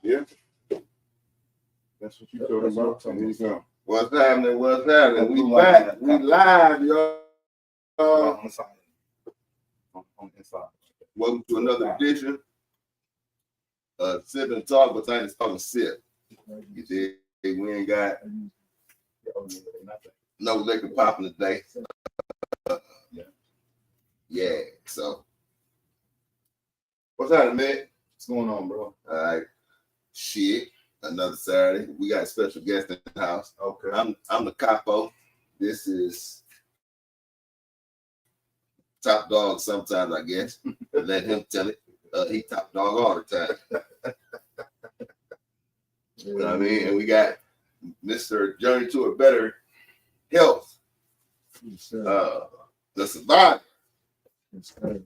Yeah. That's what you told us about. What's happening? What's happening? We back. We live, y'all. On the inside. Welcome to another edition. Sip and talk, but trying to talk and sip. You did. We ain't got no liquor popping today. Yeah. So, what's happening, man? What's going on, bro? All right. Shit. Another Saturday. We got a special guest in the house. Okay. I'm the capo. This is top dog sometimes, I guess. Let him tell it. He top dog all the time. You know what I mean? And we got Mr. Journey to a Better Health. Yes, The survivor. yes, sir.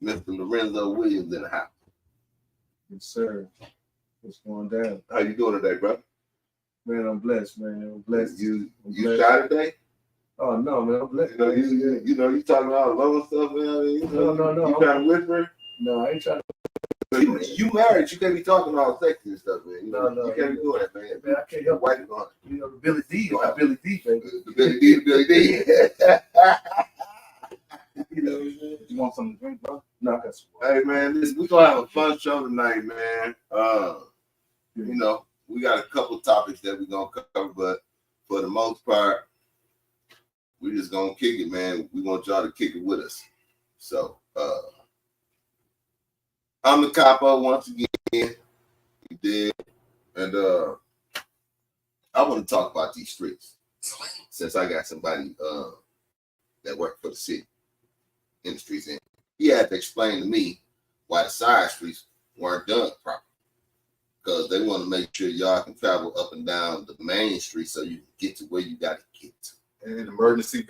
Mr. Lorenzo Williams in the house. Yes, sir. What's going down? How you doing today, bro? Man, I'm blessed, man. I'm blessed. You blessed. shy today? Oh no, man, I'm blessed. You know, you talking about low stuff, man. No. You trying to whisper? No, I ain't trying to. You married, you can't be talking all sexy and stuff, man. No. You can't be doing that, man. Man, I can't help White it. on. You know, the Billy D, my Billy D, baby. The Billy D. You know what I'm saying? You want something to drink, bro? No, I got some. Hey, man, we're going to have a fun show tonight, man. You know, we got a couple topics that we're going to cover, but for the most part, we're just going to kick it, man. We want y'all to kick it with us. So, I'm the capo once again. You did. And I want to talk about these streets since I got somebody that worked for the city in the streets. And he had to explain to me why the side streets weren't done properly. Because they want to make sure y'all can travel up and down the main street so you can get to where you got to get to. And emergency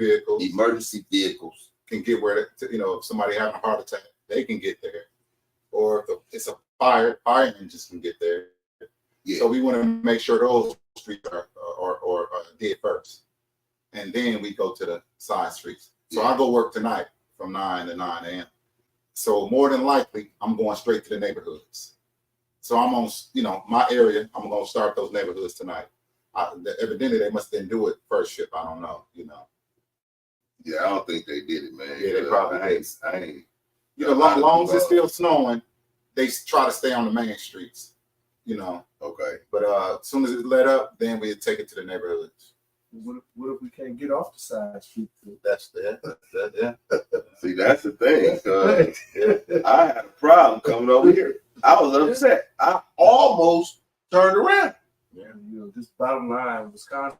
vehicles can get where, if somebody having a heart attack, they can get there. Or if it's a fire engines can get there. Yeah. So we want to make sure those streets are dead first. And then we go to the side streets. So I go work tonight from 9 to 9 a.m. So more than likely, I'm going straight to the neighborhoods. So I'm on, my area, I'm going to start those neighborhoods tonight. Evidently, they must didn't do it first shift. I don't know, Yeah, I don't think they did it, man. Yeah, they probably did. I ain't. Long as it's still snowing, they try to stay on the main streets, Okay. But as soon as it let up, then we take it to the neighborhoods. What if we can't get off the side street? That's that. See, that's the thing. I had a problem coming over here. I was upset. I almost turned around. Yeah, this bottom line, Wisconsin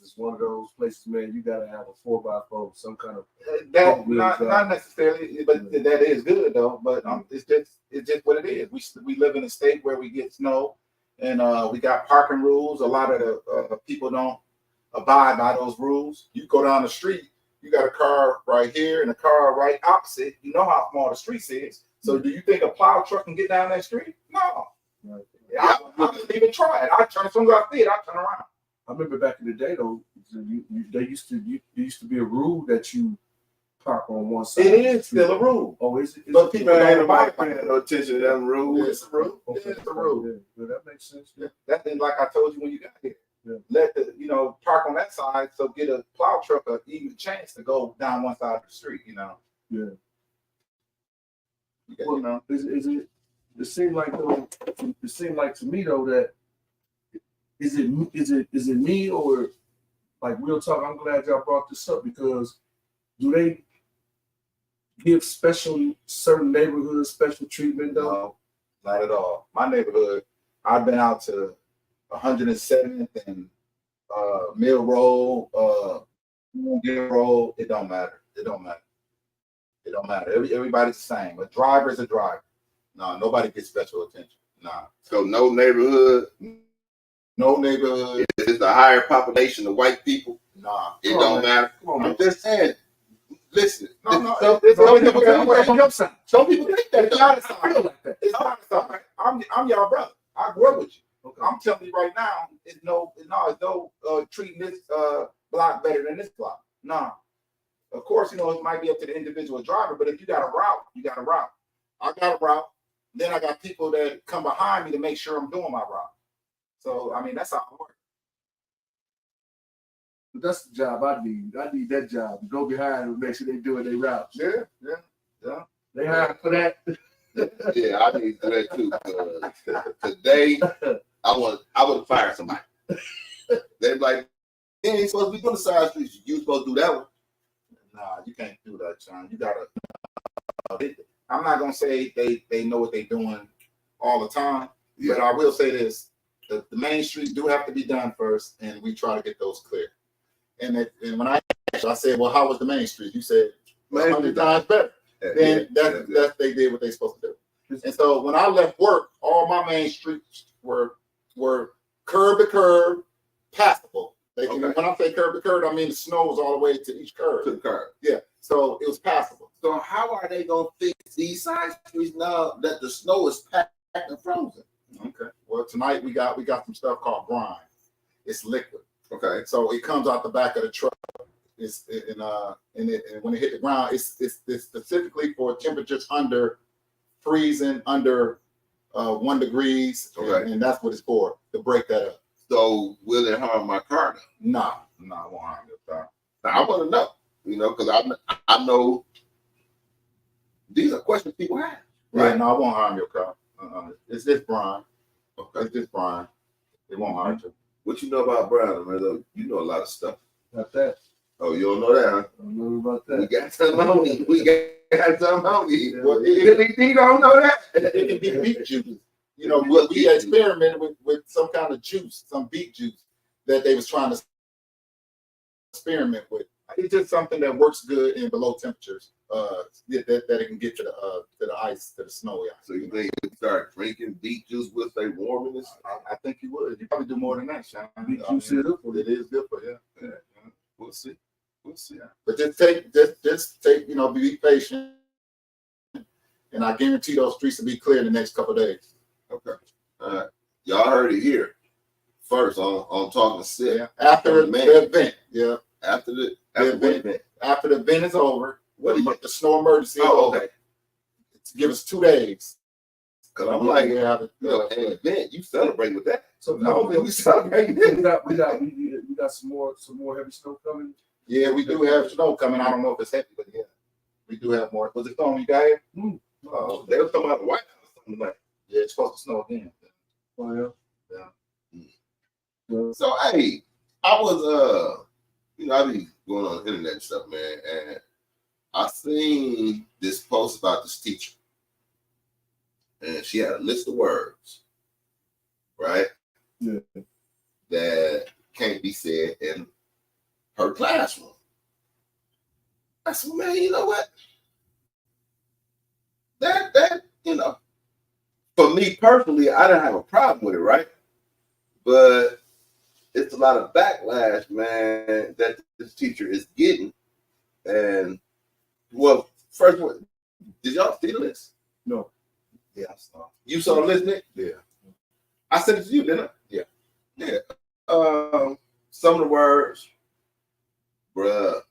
is one of those places, man. You gotta have a 4x4, some kind of that. Not necessarily, but that is good though. But it's just what it is. We live in a state where we get snow, and we got parking rules. A lot of the people don't abide by those rules. You go down the street, you got a car right here and a car right opposite. You know how small the streets is. So do you think a plow truck can get down that street? No. Right. I wouldn't even try it. I turn as soon as I see it, I turn around. I remember back in the day though, there used to be a rule that you park on one side. It is still a rule. Oh, is it? But people ain't don't paying no attention to them rules. It's a rule. Okay. It's a rule. Yeah, that makes sense. Yeah. That's like I told you when you got here. Yeah. Let the park on that side, so get a plow truck an even chance to go down one side of the street. Yeah. Well, It seemed like to me though that is it me or like real talk? I'm glad y'all brought this up because do they give certain neighborhoods special treatment though? No, not at all. My neighborhood, I've been out to 107th and Mill Road, Road. It don't matter. Everybody's the same. A driver's a driver. No, nobody gets special attention. Nah. So no neighborhood. It's the higher population of white people. Nah. It don't matter. I'm just saying. Listen. Some people think that. It's not a sign. It's not a sign. I'm y'all brother. I grew up with you. Okay. I'm telling you right now, it's no treating this block better than this block. Nah. Of course, it might be up to the individual driver, but if you got a route, you got a route. I got a route. Then I got people that come behind me to make sure I'm doing my route. So I mean, that's how it works. But that's the job I need. I need that job. Go behind and make sure they doing their routes. Yeah. They hire for that. Yeah, I need to do that too. Today, I would fire somebody. They're like, you ain't supposed to be doing the side streets. You supposed to do that one. Nah, you can't do that, John. You gotta. I'm not gonna say they know what they're doing all the time, but I will say this: the main streets do have to be done first, and we try to get those clear. And when I said, well, how was the main street? You said 100 times better. Then that's they did what they supposed to do. And so when I left work, all my main streets were curb to curb, passable. When I say curb to curb, I mean the snow was all the way to each curb. To the curb. Yeah. So it was passable. So how are they gonna fix these side streets now that the snow is packed and frozen? Okay. Well, tonight we got some stuff called brine. It's liquid. Okay. So it comes out the back of the truck. And when it hit the ground, it's specifically for temperatures under freezing, under 1 degree, and that's what it's for, to break that up. So will it harm my car? No, it won't harm your car. Now, I want to know, because I know these are questions people have. Right? Yeah, no, it won't harm your car. It's just brine. Okay, it's just brine. It won't harm you. What you know about brine, man? You know a lot of stuff. About that. Oh, you don't know that, huh? I don't know about that. We got some on you. We got some on you. Well, you don't know that? It can be beet juice. We experimented with some kind of juice, some beet juice that they was trying to experiment with. It's just something that works good in below temperatures. That it can get to the ice, to the snowy ice. So you think you start drinking beet juice will stay warm in this? I think you would. You probably do more than that, Sean. Beet juice is good for you. It is good for you. Yeah. We'll see. Yeah. But just take, be patient, and I guarantee those streets will be clear in the next couple of days. Okay. All right. Y'all heard it here first on Talking Sick. Yeah. After the event. Yeah. After the event. After the event is over, the snow emergency is over. Okay. Give us 2 days. Because I'm like, an event, you celebrate with that. So no, we celebrate this. We got some more heavy snow coming. Yeah, we do have snow coming. I don't know if it's heavy, but yeah, we do have more. Was it snowing, you got here? They were talking about the White House or something like that. Yeah, it's supposed to snow again. Oh yeah. So hey, I was I be going on the internet and stuff, man, and I seen this post about this teacher. And she had a list of words, right? Yeah. That can't be said in her classroom. I said, man, you know what? That for me personally, I didn't have a problem with it, right? But it's a lot of backlash, man, that this teacher is getting. And well, first one, did y'all see the list? No. Yeah, I saw. You saw the list, Nick? Yeah. I sent it to you, didn't I? Yeah. Yeah. Some of the words, bruh.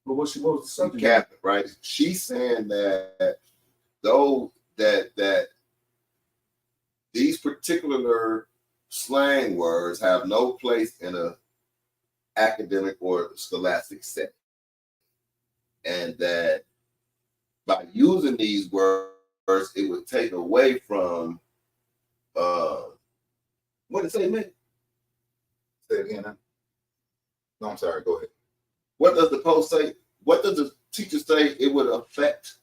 But what was the subject? Catholic, right? She's saying that though that these particular slang words have no place in a academic or scholastic setting, and that by using these words, it would take away from what did it say, man? Say it again. No, I'm sorry. Go ahead. What does the post say? What does the teacher say it would affect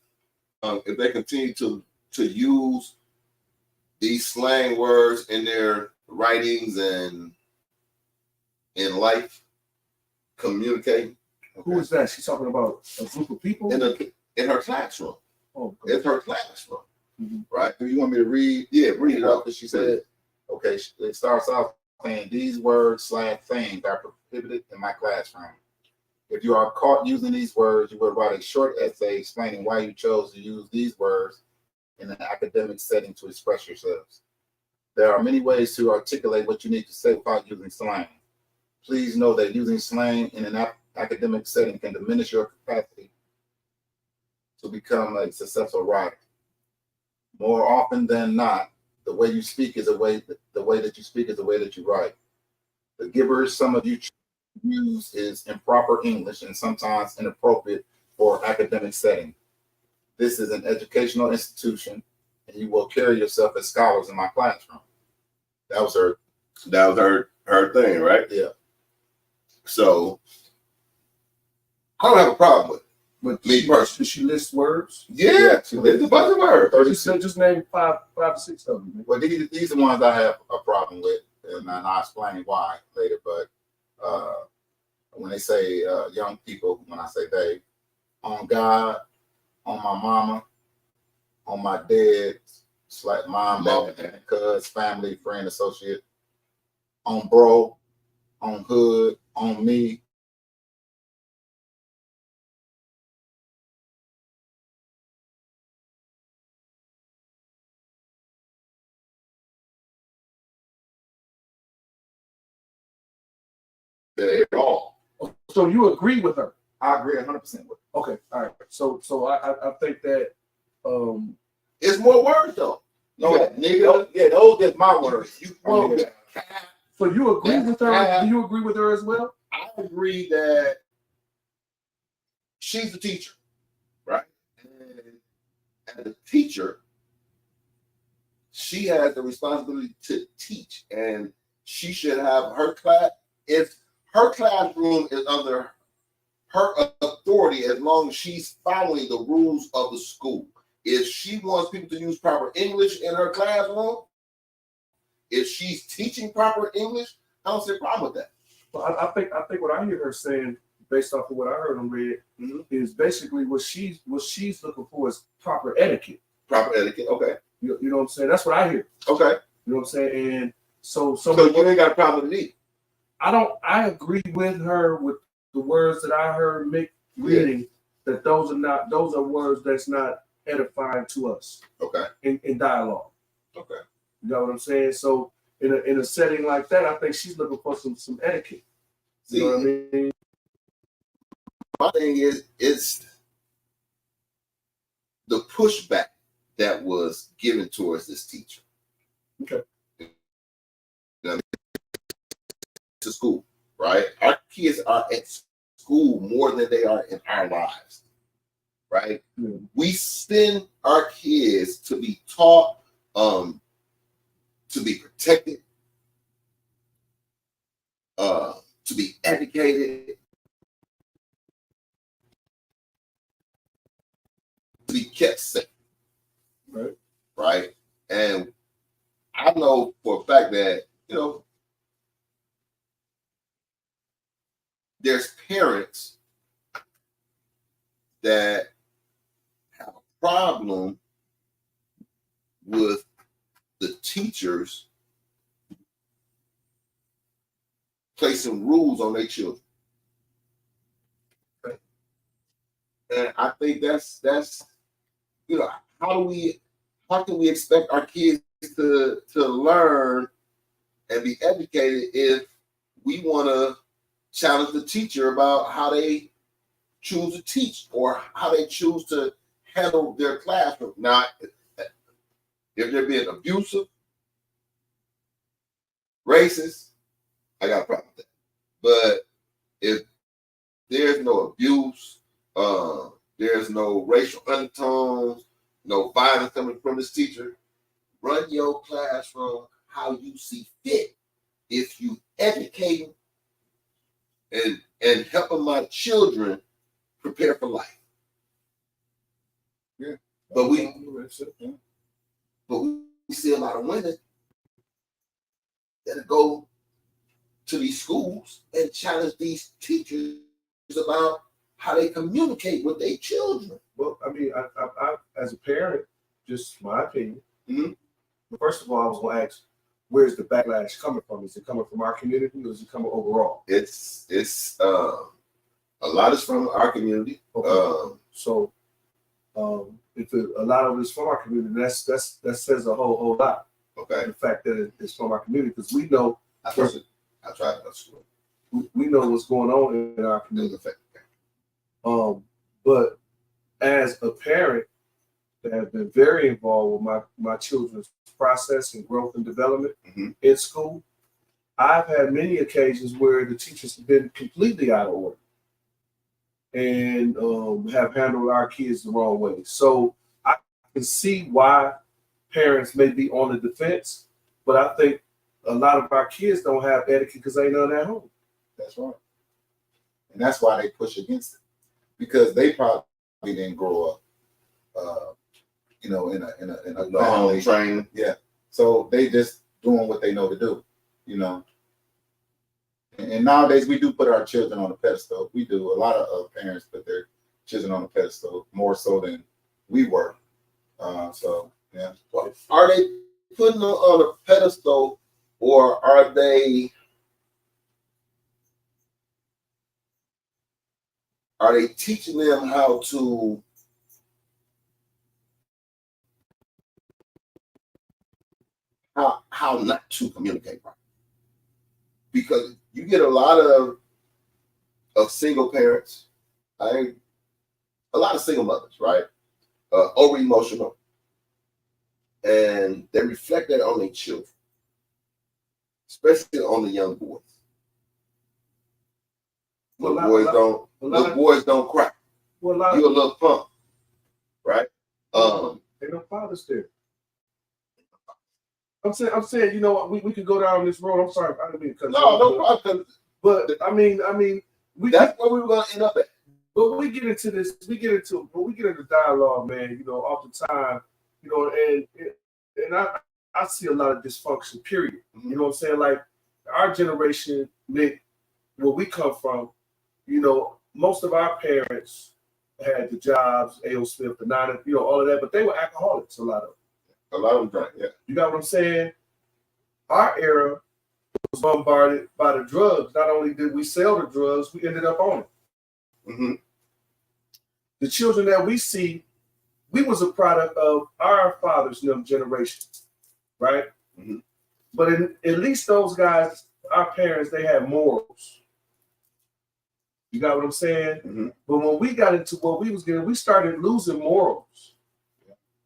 if they continue to use these slang words in their writings and in life, communicating? Who is that? She's talking about a group of people in her classroom. Oh, it's her classroom, right? Do you want me to read? Yeah, read it out. She said, okay, it starts off saying, these words/things are prohibited in my classroom. If you are caught using these words, you will write a short essay explaining why you chose to use these words in an academic setting to express yourselves. There are many ways to articulate what you need to say without using slang. Please know that using slang in an academic setting can diminish your capacity to become a successful writer. More often than not, the way you speak is the way that you speak is the way that you write. The gibberish some of you use is improper English and sometimes inappropriate for academic setting. This is an educational institution, and you will carry yourself as scholars in my classroom. That was her. That was her thing, right? Yeah. So I don't have a problem with it. But Me personally. Did she list words? Yeah, there's a bunch of words. She said just name five to six of them. Well, these are the ones I have a problem with, and I'll explain why later. But when they say young people, when I say they, on God, on my mama, on my dad, it's like mom, dad, cuz, family, friend, associate, on bro, on hood, on me. They're all. So you agree with her? I agree 100% with it. Okay, all right. So I think that It's more words though. No, nigga. Yeah, those are my words. well, so you agree with her? Do you agree with her as well? I agree that she's the teacher, right? And as a teacher, she has the responsibility to teach, and she should have her class. If her classroom is under her authority, as long as she's following the rules of the school. If she wants people to use proper English in her classroom, if she's teaching proper English, I don't see a problem with that. Well, I think what I hear her saying, based off of what I heard and read, is basically what she's looking for is proper etiquette. Proper etiquette, okay. You know what I'm saying? That's what I hear. Okay. You know what I'm saying? And so you ain't got a problem with me. I agree with her with the words that I heard Mick reading, that those are words that's not edifying to us. Okay. In dialogue. Okay. You know what I'm saying? So in a setting like that, I think she's looking for some etiquette. See, you know what I mean? My thing is, it's the pushback that was given towards this teacher. Okay. You know, to school, right? Our kids are at school more than they are in our lives, right? Mm. We send our kids to be taught, to be protected, to be educated, to be kept safe, Right. Right? And I know for a fact that, there's parents that have a problem with the teachers placing rules on their children. Right. And I think that's how can we expect our kids to learn and be educated if we want to challenge the teacher about how they choose to teach or how they choose to handle their classroom. Now, if they're being abusive, racist, I got a problem with that. But if there's no abuse, there's no racial undertones, no violence coming from this teacher, run your classroom how you see fit. If you educating and helping my children prepare for life. Yeah. But we see a lot of women that go to these schools and challenge these teachers about how they communicate with their children. Well, I mean, I as a parent, just my opinion. Mm-hmm. First of all, I was going to ask, where's the backlash coming from? Is it coming from our community, or is it coming overall? It's a lot is from our community. Okay. If a lot of it is from our community, that says a whole lot. Okay. The fact that it's from our community, because we know. I tried to go to school. We know what's going on in our community. But as a parent, that have been very involved with my children's process and growth and development in school. I've had many occasions where the teachers have been completely out of order and have handled our kids the wrong way. So I can see why parents may be on the defense, but I think a lot of our kids don't have etiquette because they none at home. That's right. And that's why they push against it, because they probably didn't grow up, in a family training. Yeah. So they just doing what they know to do, And nowadays we do put our children on a pedestal. We do. A lot of parents put their children on a pedestal more so than we were. So yeah. Are they putting them on a pedestal, or are they teaching them how not to communicate right? Because you get a lot of single parents, a lot of single mothers, right? Over emotional, and they reflect that on their children, especially on the young boys. Little boys don't cry. Well, You a little punk, right? Ain't no fathers there. I'm saying, we could go down this road. I'm sorry, I didn't mean to cut you off. No problem. But I mean, That's where we were gonna end up at. But we get into dialogue, man. All the time. And I see a lot of dysfunction. Period. You know what I'm saying? Like our generation, Nick, where we come from, most of our parents had the jobs, A.O. Smith, the nine, all of that, but they were alcoholics. A lot of them. A lot of them drank. Yeah. You got what I'm saying? Our era was bombarded by the drugs. Not only did we sell the drugs, we ended up on it. Mm-hmm. The children that we see, we was a product of our fathers' generation, right? Mm-hmm. But at least those guys, our parents, they had morals. You got what I'm saying? Mm-hmm. But when we got into what we was getting, we started losing morals.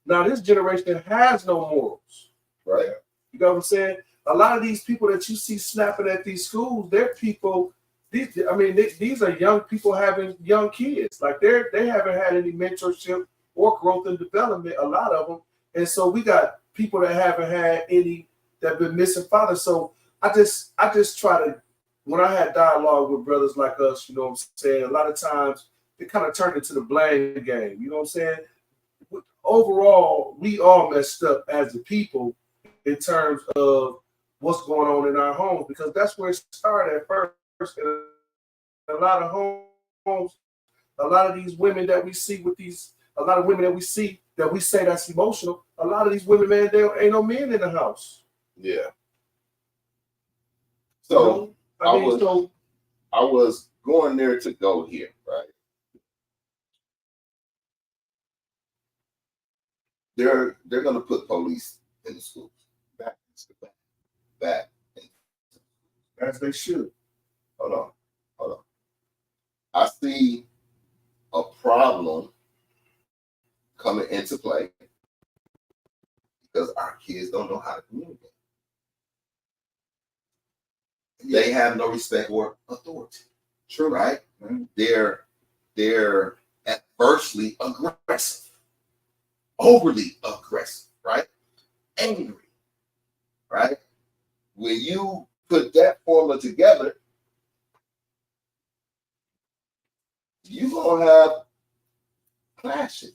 Now this generation has no morals, right? You got what I'm saying? A lot of these people that you see snapping at these schools, they're people. These are young people having young kids. Like they haven't had any mentorship or growth and development. A lot of them, and so we got people that haven't had any that been missing fathers. So I just try to, when I had dialogue with brothers like us, you know what I'm saying. A lot of times it kind of turned into the blame game. You know what I'm saying? Overall, we all messed up as a people in terms of what's going on in our homes, because that's where it started at first. In a lot of homes, a lot of these women that we see a lot of women that we see that we say that's emotional, a lot of these women, man, there ain't no men in the house. Yeah. So I was going there to go here, right? They're going to put police in the schools. Back. As they should. Hold on. I see a problem coming into play because our kids don't know how to communicate. They have no respect for authority. True. Right? Mm-hmm. They're adversely aggressive. Overly aggressive, right? Angry, right? When you put that formula together, you're going to have clashes.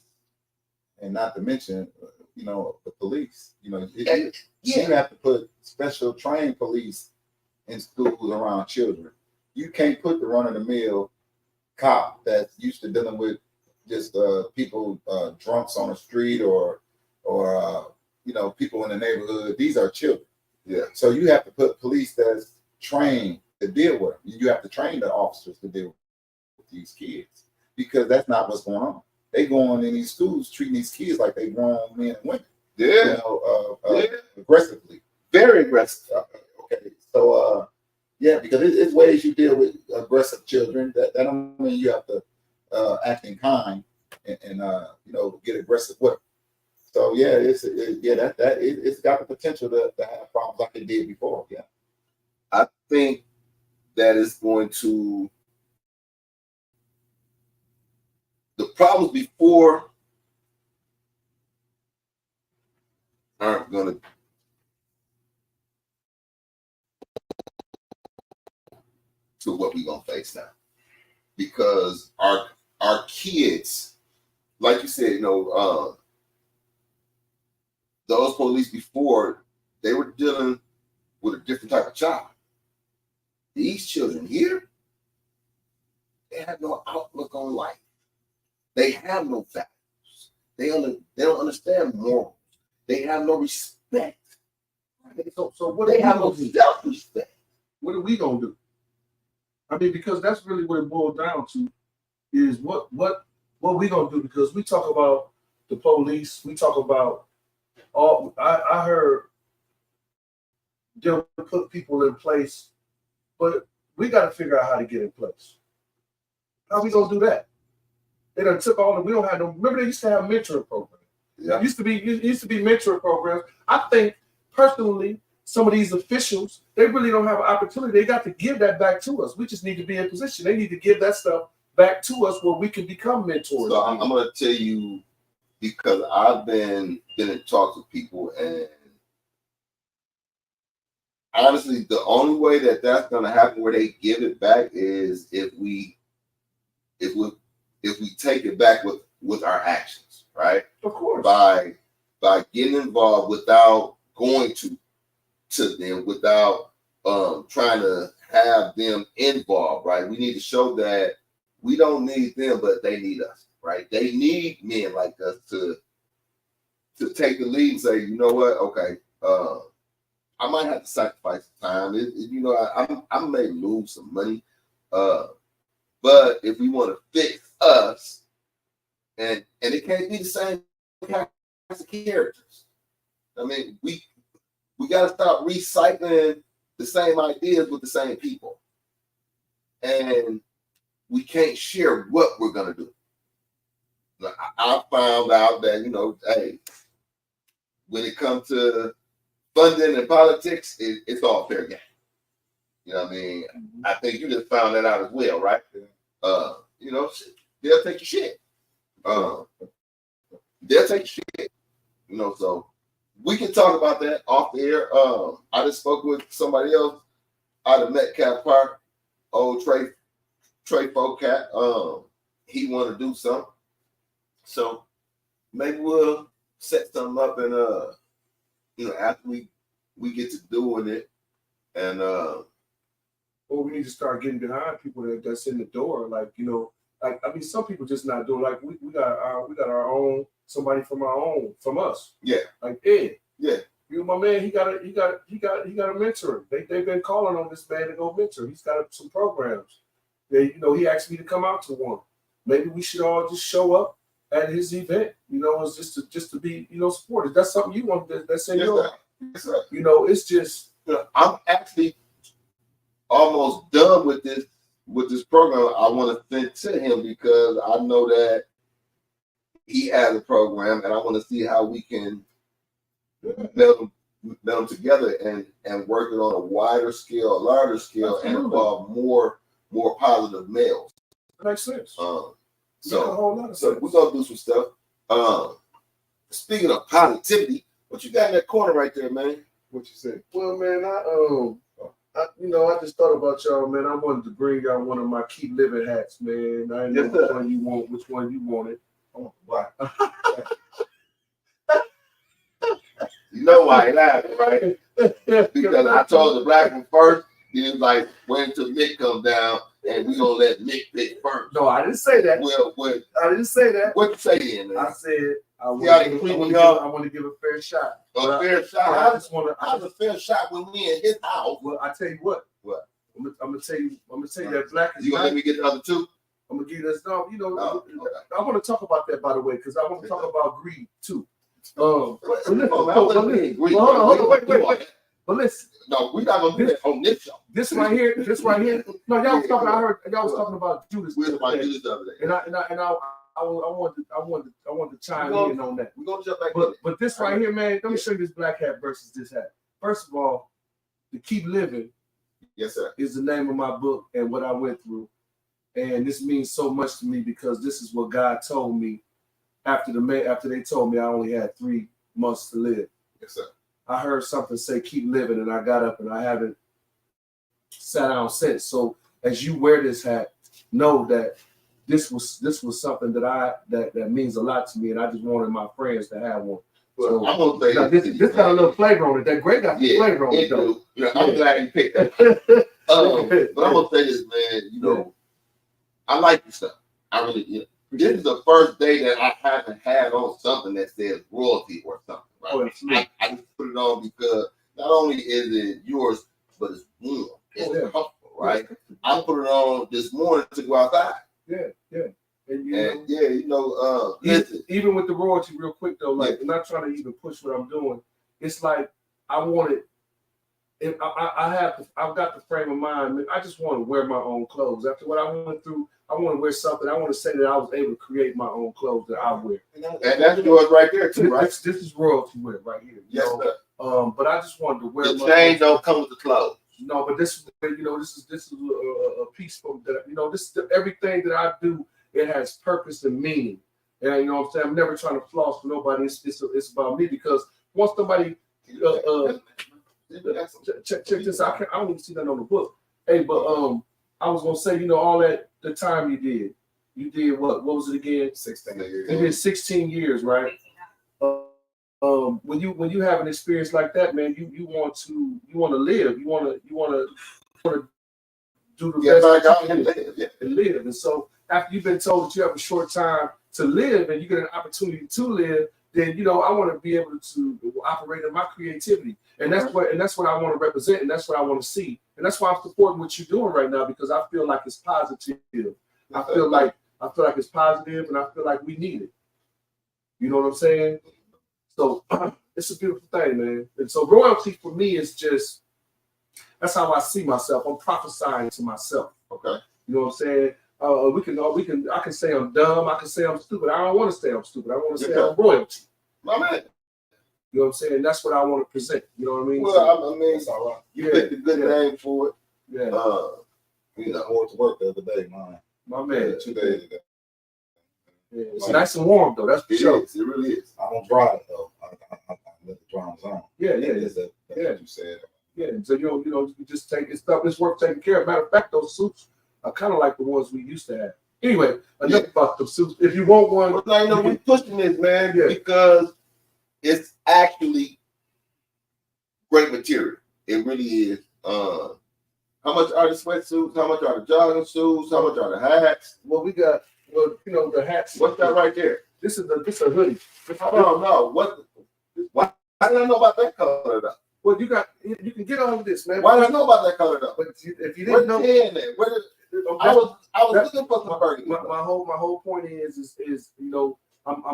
And not to mention, the police. You Yeah. have to put special trained police in schools around children. You can't put the run-of-the-mill cop that's used to dealing with just people, drunks on the street or people in the neighborhood. These are children. Yeah. So you have to put police that's trained to deal with them. You have to train the officers to deal with these kids, because that's not what's going on. They go on in these schools treating these kids like they grown men and women. Yeah. Aggressively. Very aggressive. Okay. So because it's ways you deal with aggressive children. That don't mean you have to act in kind and get aggressive with them. So yeah, it's got the potential to have problems like it did before. Yeah, I think that is going to, the problems before aren't going to what we're going to face now, because our kids, like you said, those police before, they were dealing with a different type of child. These children here, they have no outlook on life. They have no values. They don't understand morals. They have no respect. So what They have no self-respect. What are we gonna do? I mean, because that's really what it boils down to, is what we gonna do? Because we talk about the police, we talk about all. I heard they'll put people in place, but we got to figure out how to get in place. How we gonna do that? They done took all the. We don't have no. Remember, they used to have mentoring programs. Yeah. It used to be mentoring programs. I think personally, some of these officials, they really don't have an opportunity. They got to give that back to us. We just need to be in position. They need to give that stuff back to us where we can become mentors. So I'm going to tell you, because I've been in talks with people, and honestly, the only way that that's going to happen where they give it back is if we take it back with our actions, right? Of course. By getting involved without going to them, without trying to have them involved, right? We need to show that we don't need them, but they need us, right? They need men like us to take the lead and say, you know what, okay, I might have to sacrifice time. I may lose some money, but if we want to fix us, and it can't be the same kinds of characters. I mean, we got to stop recycling the same ideas with the same people, and we can't share what we're gonna do. I found out that hey, when it comes to funding and politics, it's all fair game. You know what I mean? Mm-hmm. I think you just found that out as well, right? They'll take your shit. They'll take your shit. So we can talk about that off the air. I just spoke with somebody else out of Metcalf Park, old Trey Focat. He want to do something. So maybe we'll set something up, and after we get to doing it, and well, we need to start getting behind people that's in the door. Some people just not doing. Like we got our own, somebody from us. Yeah. Like Ed. Yeah. My man, he got a mentor. They've been calling on this man to go mentor. He's got some programs. He asked me to come out to one. Maybe we should all just show up at his event. It's just to be supported. That's something you want. That's in your. Yes, sir. It's just. I'm actually almost done with this program. I want to send to him because I know that he has a program, and I want to see how we can meld them together and work it on a wider scale, a larger scale, absolutely, and involve more positive males. That makes sense. So sense. We're gonna do some stuff. Speaking of positivity, what you got in that corner right there, man? What you say? Well, man, I just thought about y'all, man. I wanted to bring y'all one of my Keep Living hats, man. I didn't know which one you wanted. Oh, why? You know why he laughing, right? Because I told the black one first. He was like, wait until Mick comes down, and we gonna let Mick pick first. No, I didn't say that. Well, I didn't say that. What you say then, man? I said I want to give a fair shot. A fair shot. How's a fair shot when we in his house? Well, I tell you what. What? I'm gonna tell you that black is. You gonna let me get the other two? I'm gonna give you this. No, okay. I want to talk about that, by the way, because I want to talk about greed too. Hold on, wait. But listen. No, we're not gonna do that on this show. This right here. No, y'all was talking. I heard y'all was talking about Judas. We were about Judas the other day. And wanted to chime in on that. We're gonna jump back. But this right here, man, let me show you this black hat versus this hat. First of all, to keep living, yes, sir, is the name of my book and what I went through, and this means so much to me because this is what God told me after they told me I only had 3 months to live. Yes, sir. I heard something say keep living, and I got up and I haven't sat down since. So as you wear this hat, know that this was something that means a lot to me, and I just wanted my friends to have one. Well, So, I'm gonna say this got a little flavor on it. That gray got the flavor on it, though. I'm glad you picked that. But I'm gonna say this, man. You know, I like your stuff. I really. This is the first day that I haven't had on something that says royalty or something. Right? I just put it on because not only is it yours, but it's warm. It's comfortable, right? I put it on this morning to go outside. Yeah. And even with the royalty, real quick though, like I'm not trying to even push what I'm doing. It's like I wanted. I've got the frame of mind. I just want to wear my own clothes. After what I went through, I want to wear something. I want to say that I was able to create my own clothes that I wear. And that's yours right there too, right? This is royalty wear right here. Yes, sir. But I just wanted to wear. The chain don't come with the clothes. No, but this is a piece from that. This everything that I do. It has purpose and meaning. And you know what I'm saying? I'm never trying to floss for nobody. It's about me because once somebody check this out. I don't even see that on the book. Hey, but I was gonna say, all that the time you did what? What was it again? 16 years. You did 16 years, right? When you have an experience like that, man, you want to live. You want to do the best and live. And so after you've been told that you have a short time to live and you get an opportunity to live, then I want to be able to operate in my creativity. And that's what I want to represent, and that's what I want to see. And that's why I'm supporting what you're doing right now, because I feel like it's positive. I feel like it's positive, and I feel like we need it. You know what I'm saying? So it's a beautiful thing, man. And so royalty for me is just, that's how I see myself. I'm prophesying to myself. Okay. You know what I'm saying? I can say I'm dumb. I can say I'm stupid. I don't want to say I'm stupid. I want to say I'm royalty. My man. You know what I'm saying? That's what I want to present. You know what I mean? Well, I mean, That's all right. you picked a good name for it. Yeah. I went to work the other day, man. My man. 2 days ago. Yeah. It's nice and warm though. That's for sure. It really is. I don't drive though. I let the drums on. Yeah. That's what you said. Yeah. So you just take it's stuff. It's worth taking care of. Matter of fact, those suits are kind of like the ones we used to have. Anyway, enough about the suits. If you want one, Well, we're pushing this, man, because it's actually great material. It really is. How much are the sweatsuits? How much are the jogging shoes? How much are the hats? well, we got the hats. What's that right there? This is a hoodie. I don't know. Why did I know about that color though? Well, you can get all of this, man. Why did I know about that color though? But if you didn't know, I was looking for some burgundy. My whole point is I'm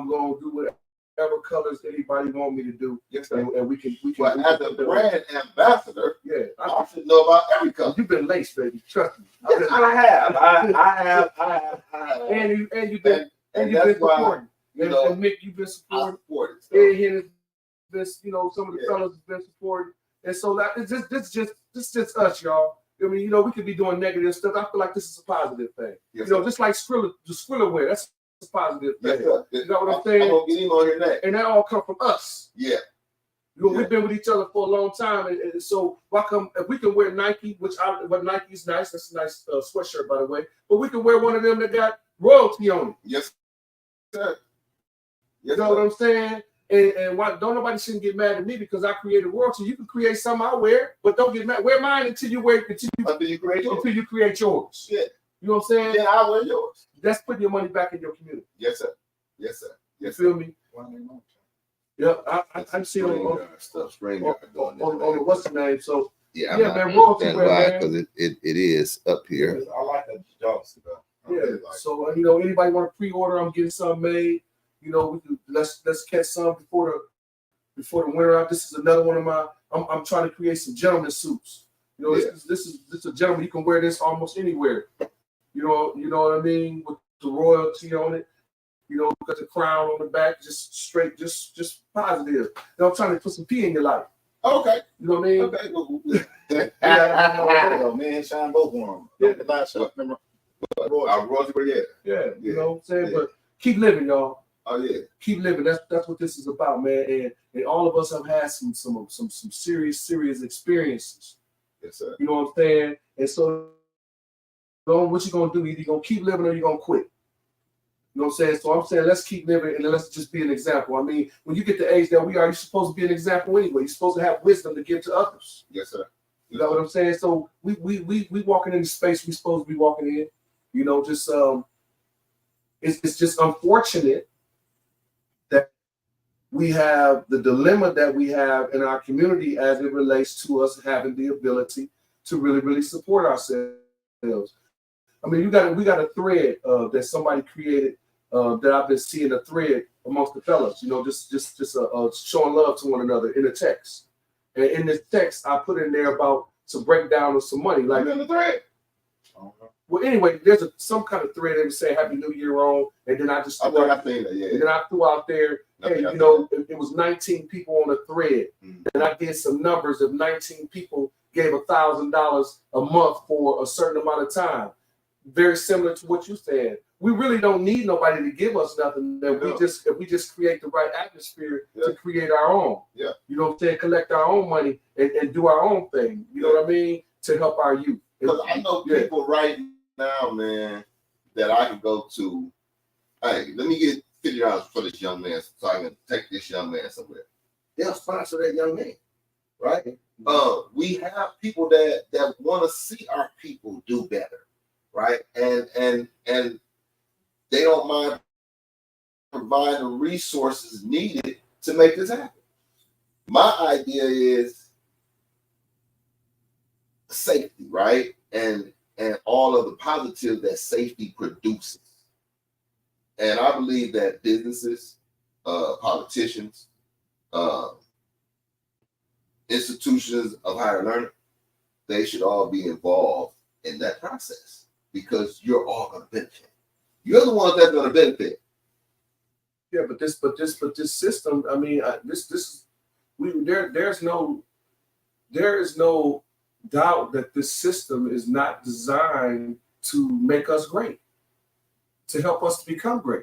going to do whatever colors anybody want me to do. Yes, and we can. Well, as a brand ambassador, Yeah, I should know about every color. You've been laced, baby. Trust me. Yes, I have. I have. And you've been supporting. And Mick, you've been supporting. Ed Henry's been, some of the fellas have been supporting. And so it's just us, y'all. I mean, we could be doing negative stuff. I feel like this is a positive thing. Yes, just like the Skrilla wear. That's a positive thing. Yes, You know what I'm saying? I'm gonna get in on here next. And that all come from us. Yeah. We've been with each other for a long time, and so why come if we can wear Nike, but Nike's nice. That's a nice sweatshirt, by the way. But we can wear one of them that got royalty on it. Yes, sir. Yes, You know what I'm saying? And why don't nobody shouldn't get mad at me because I created royalty. You can create something I wear, but don't get mad. Wear mine until you create yours. Yeah. You know what I'm saying? Yeah, I wear yours. That's putting your money back in your community. Yes, sir. Yes, sir. You Yes, feel me? Yep. I see on the what's the name? So Yeah, man, royalty wear, man. because it is up here. I like that job though. Yeah. So anybody want to pre-order? I'm getting some made. We can let's catch some before the winter out. This is another one of my. I'm trying to create some gentleman suits. This is a gentleman. You can wear this almost anywhere. You know what I mean, with the royalty on it. You know, got the crown on the back, just straight, just positive. You know, I'm trying to put some P in your life. Okay. You know what I mean? Okay. Man, shine both of them. Yeah. The last shot, remember? Royalty, Yeah, you know what I'm saying? Yeah. But keep living, y'all. Oh yeah. Keep living. That's what this is about, man. And all of us have had some serious experiences. Yes, sir. You know what I'm saying? And so, what you gonna do? Either you gonna keep living or you gonna quit. You know what I'm saying? So I'm saying let's keep living and let's just be an example. I mean, when you get the age that we are, you're supposed to be an example anyway. You're supposed to have wisdom to give to others. Yes, sir. You know what I'm saying? So we walking in the space we supposed to be walking in. You know, just it's just unfortunate that we have the dilemma that we have in our community as it relates to us having the ability to really support ourselves. I mean, we got a thread that somebody created that I've been seeing a thread amongst the fellas. You know, just showing love to one another in a text. And in this text, I put in there about some breakdown of some money. Like You in the thread? well, anyway, there's some kind of thread that would say Happy New Year on, and then I just I threw think out, I seen that. Yeah. and then I threw out there, hey, you know, it was 19 people on the thread, and I did some numbers of 19 people gave $1,000 a month for a certain amount of time. Very similar to what you said. We really don't need nobody to give us nothing. That if we just create the right atmosphere to create our own. Yeah. You know what I'm saying? Collect our own money and do our own thing. You know what I mean? To help our youth. Because I know people right now, man, that I can go to. Hey, let me get $50 for this young man, so I can take this young man somewhere. They'll sponsor that young man, right? We have people that want to see our people do better, right? And they don't mind providing the resources needed to make this happen. My idea is safety, right? And all of the positive that safety produces. And I believe that businesses, politicians, institutions of higher learning, they should all be involved in that process because you're all going to benefit. You're the ones that's going to benefit. Yeah, but this system. I mean, there is no doubt that this system is not designed to make us great, to help us to become great.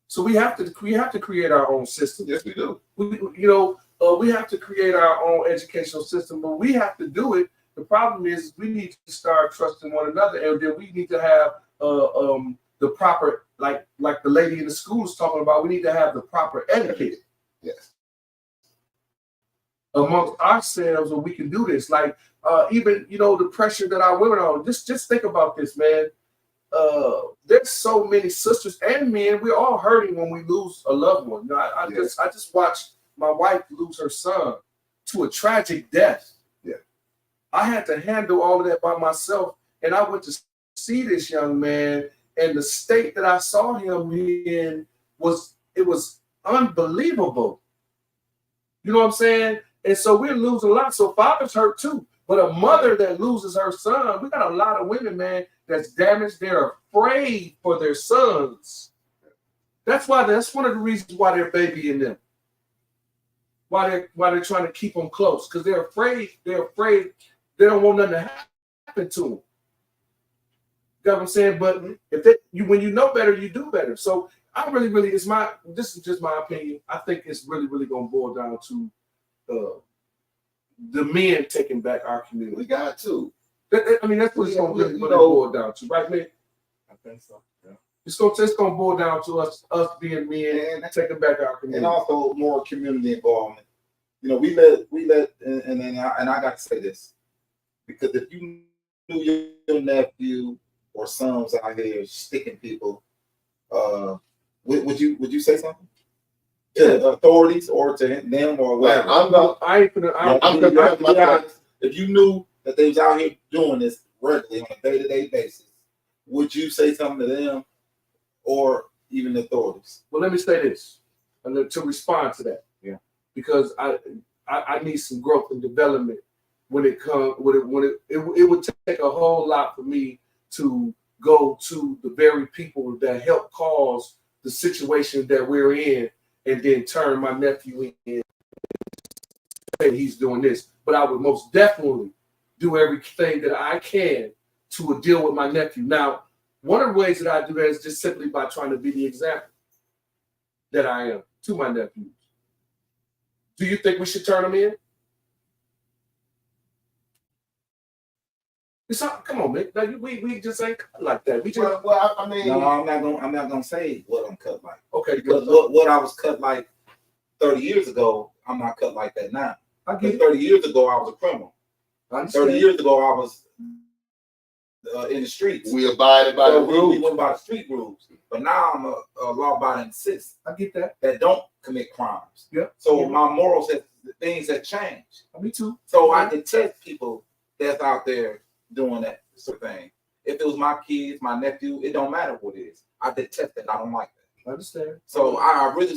So we have to create our own system. Yes, we do. We have to create our own educational system, but we have to do it. The problem is we need to start trusting one another, and then we need to have the proper, like the lady in the school is talking about. We need to have the proper etiquette. Yes. Amongst ourselves, when we can do this, like even the pressure that our women are on. Just think about this, man. There's so many sisters and men. We're all hurting when we lose a loved one. I just watched my wife lose her son to a tragic death. Yeah, I had to handle all of that by myself, and I went to see this young man, and the state that I saw him in was unbelievable. You know what I'm saying? And so we're losing a lot. So fathers hurt too. But a mother that loses her son, we got a lot of women, man, that's damaged. They're afraid for their sons. That's one of the reasons why they're babying them. Why they're trying to keep them close. Because they're afraid. They're afraid. They don't want nothing to happen to them. You know what I'm saying? But when you know better, you do better. So I really, this is just my opinion. I think it's really gonna boil down to the men taking back our community. we got to. I mean, that's what it's gonna really boil down to, right, man? I think so. Yeah. It's gonna boil down to us being men and taking back our community. And also more community involvement. We let, and I got to say this, because if you knew your nephew or sons out here sticking people, would you say something to the authorities or to them or whatever? If you knew that they was out here doing this regularly on a day-to-day basis, would you say something to them or even the authorities? Well, let me say this, and to respond to that, because I need some growth and development when it comes. It would take a whole lot for me to go to the very people that help cause the situation that we're in and then turn my nephew in and he's doing this. But I would most definitely do everything that I can to deal with my nephew. Now, one of the ways that I do that is just simply by trying to be the example that I am to my nephews. Do you think we should turn them in? It's not, come on, man. Like, we just ain't cut like that. We just I mean, No, I'm not gonna say what I'm cut like. okay. Because what I was cut like 30 years ago, I'm not cut like that now. I get it. 30 years ago, I was a criminal. I understand. 30 years ago, I was in the streets. we abided by the So we rules. went by the street rules. But now I'm a law-abiding citizen I get that. that don't commit crimes. Yeah. So Yeah. my morals, things have changed. Me too. So I detest people that's out there doing that sort of thing. If it was my kids, my nephew, it don't matter what it is. I detest it. I don't like that. I understand. So I really,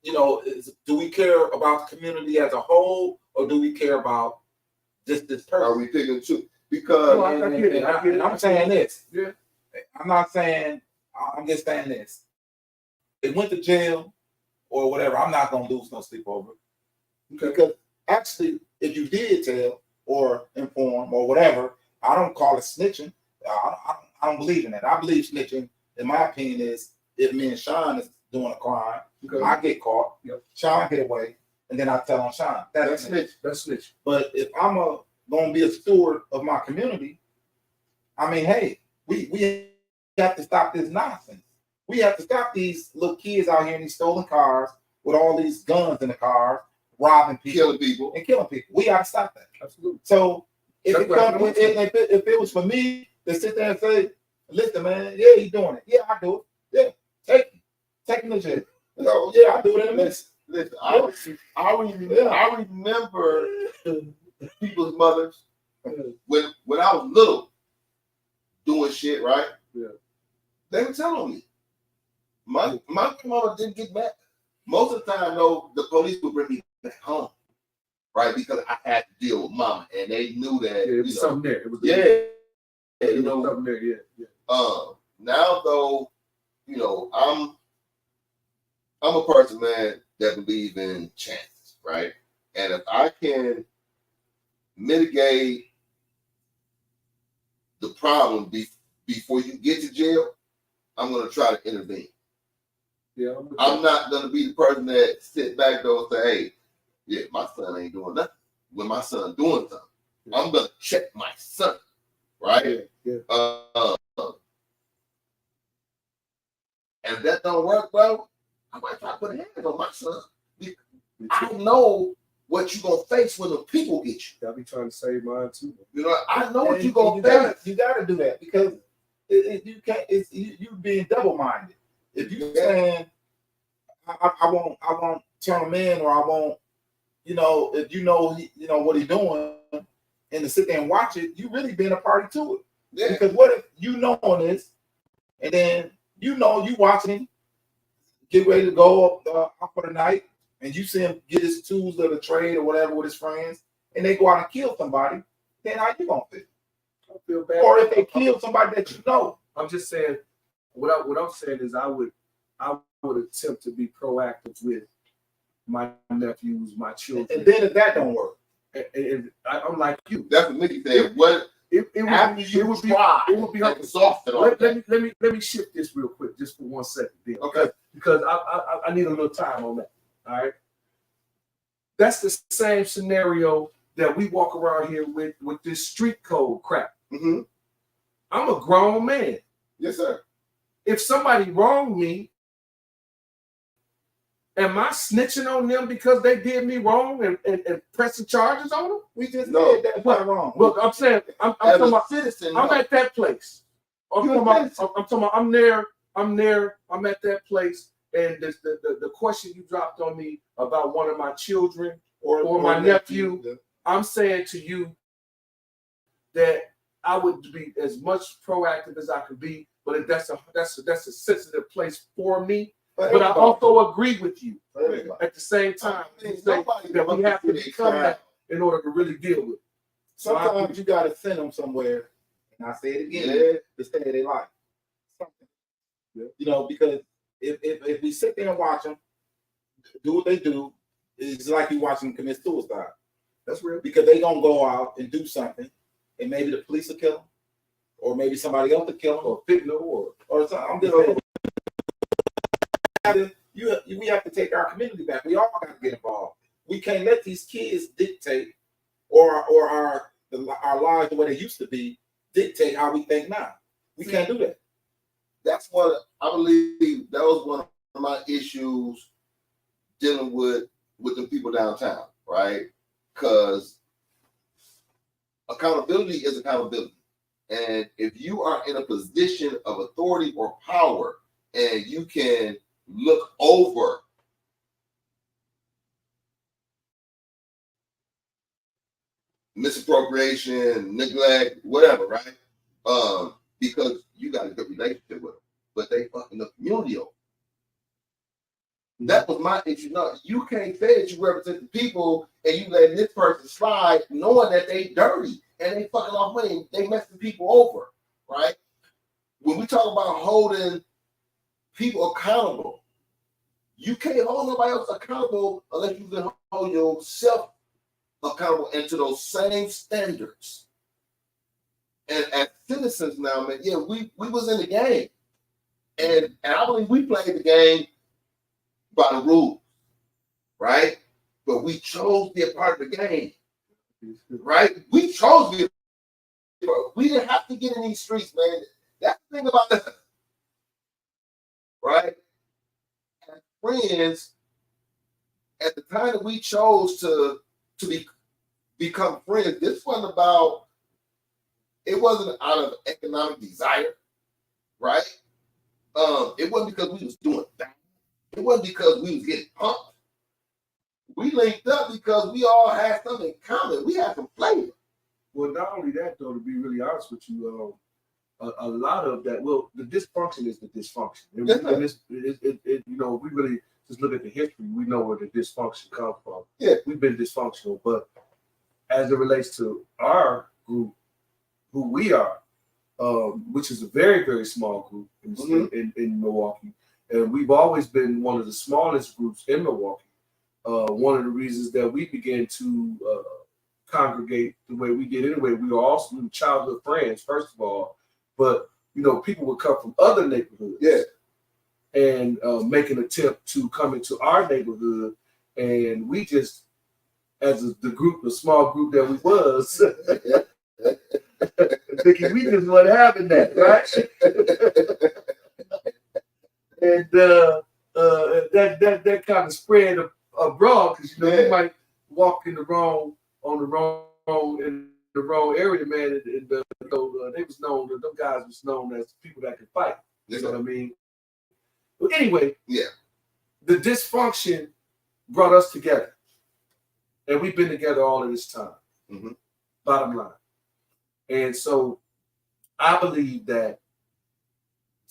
you know, do we care about the community as a whole, or do we care about just this person? Are we picking two? Because No, I get it. I get it. I'm saying this. Yeah. I'm not saying. I'm just saying this. They went to jail or whatever. I'm not gonna lose no sleep over it. Okay. Because actually, if you did tell or inform or whatever, I don't call it snitching. I don't believe in that. I believe snitching, in my opinion, is if me and Sean is doing a crime, Okay. I get caught, Yep. Sean get away, and then I tell on Sean. That's snitch. That's snitch. But if I'm gonna be a steward of my community, I mean, hey, we have to stop this nonsense. We have to stop these little kids out here in these stolen cars with all these guns in the cars, robbing people, killing people. and killing people. We got to stop that. Absolutely. So if it was for me to sit there and say, listen, man, yeah, he's doing it. Yeah, I do it. Yeah, take him to jail. No, Yeah, I do it in a minute. Listen, I remember people's mothers when I was little doing shit, right? Yeah. They were telling me. My mother didn't get back. Most of the time, though, the police would bring me back home, right? Because I had to deal with mama, and they knew that. Yeah, it was something there. It was You know, something there. Yeah. now though, you know, I'm a person, man, that believes in chances, right? And if I can mitigate the problem before you get to jail, I'm going to try to intervene. Yeah. I'm not going to be the person that sit back though and say, hey, yeah, my son ain't doing nothing. When my son doing something, I'm going to check my son, right? Yeah. And if that don't work, bro, I might try to put hands on my son. I know what you're going to face when the people get you. I'll be trying to save mine too. You know, I know what And you're going to face. You got to do that because you can't. It's you being double-minded. If you saying I won't turn him in, or I won't, you know, if you know what he's doing, and to sit there and watch it, you really being a party to it. Yeah. Because what if you know on this, and then you watching him get ready to go up for the night, and you see him get his tools of the trade or whatever with his friends, and they go out and kill somebody, then how you gonna feel? I feel bad. Or if they kill somebody that you know. I'm just saying, what I'm saying is I would attempt to be proactive with my nephews, my children. And then if that don't work, and I'm like you. That's what Mickey said. What It would be exhausted. Let me shift this real quick, just for 1 second, Bill. Okay. Because I need a little time on that. All right. That's the same scenario that we walk around here with this street code crap. Mm-hmm. I'm a grown man. Yes, sir. If somebody wronged me, am I snitching on them because they did me wrong and pressing charges on them? we just No. said that's not wrong. Look, I'm saying I'm As talking a about, citizen, I'm no. at that place. I'm You're talking a about, citizen. I'm talking about I'm there, I'm at that place, and the question you dropped on me about one of my children or my nephew, I'm saying to you that I would be as much proactive as I could be, but that's a sensitive place for me. But I also agree with you at the same time that we have to become that in order to really deal with it. Sometimes you got to send them somewhere, and I say it again, to stay their life. Something. Yeah. You know, because If we sit there and watch them do what they do, it's like you watching them commit suicide. That's real. Because they gonna go out and do something, and maybe the police will kill them, or maybe somebody else will kill them, Or fentanyl or something. I'm just saying. We have to take our community back. We all got to get involved. We can't let these kids dictate or our lives the way they used to be dictate how we think now. We can't do that. That's what I believe. That was one of my issues dealing with the people downtown, right? Because accountability is accountability, and if you are in a position of authority or power, and you can look over misappropriation, neglect, whatever, right? Because you got a good relationship with them, but they fucking the community over. That was my issue. No, you can't say that you represent the people and you letting this person slide, knowing that they dirty and they fucking off money and they messing people over, right? When we talk about holding people accountable, you can't hold nobody else accountable unless you can hold yourself accountable and to those same standards. And as citizens now, man, yeah, we was in the game. And I believe we played the game by the rules, right? But we chose to be a part of the game, right? We chose to be. We didn't have to get in these streets, man. That's the thing about that, right? As friends, at the time that we chose to become friends, this wasn't about. It wasn't out of economic desire, right? It wasn't because we was doing that. It wasn't because we was getting pumped. We linked up because we all had something in common. We had some flavor. Well, not only that, though, to be really honest with you, a lot of that, well, the dysfunction is the dysfunction. You know, we really just look at the history, we know where the dysfunction comes from. Yeah. We've been dysfunctional, but as it relates to our group, who we are, which is a very, very small group in Milwaukee, and we've always been one of the smallest groups in Milwaukee. One of the reasons that we began to congregate the way we did anyway, we were also childhood friends, first of all, but you know, people would come from other neighborhoods, and make an attempt to come into our neighborhood, and we just, as the group, the small group that we was, thinking we just wasn't having that, right? And that kind of spread abroad, because you know you might walk in the wrong area, man. And they was known, them guys was known as people that could fight. You know what I mean? But anyway, the dysfunction brought us together, and we've been together all of this time. Bottom line, and so I believe that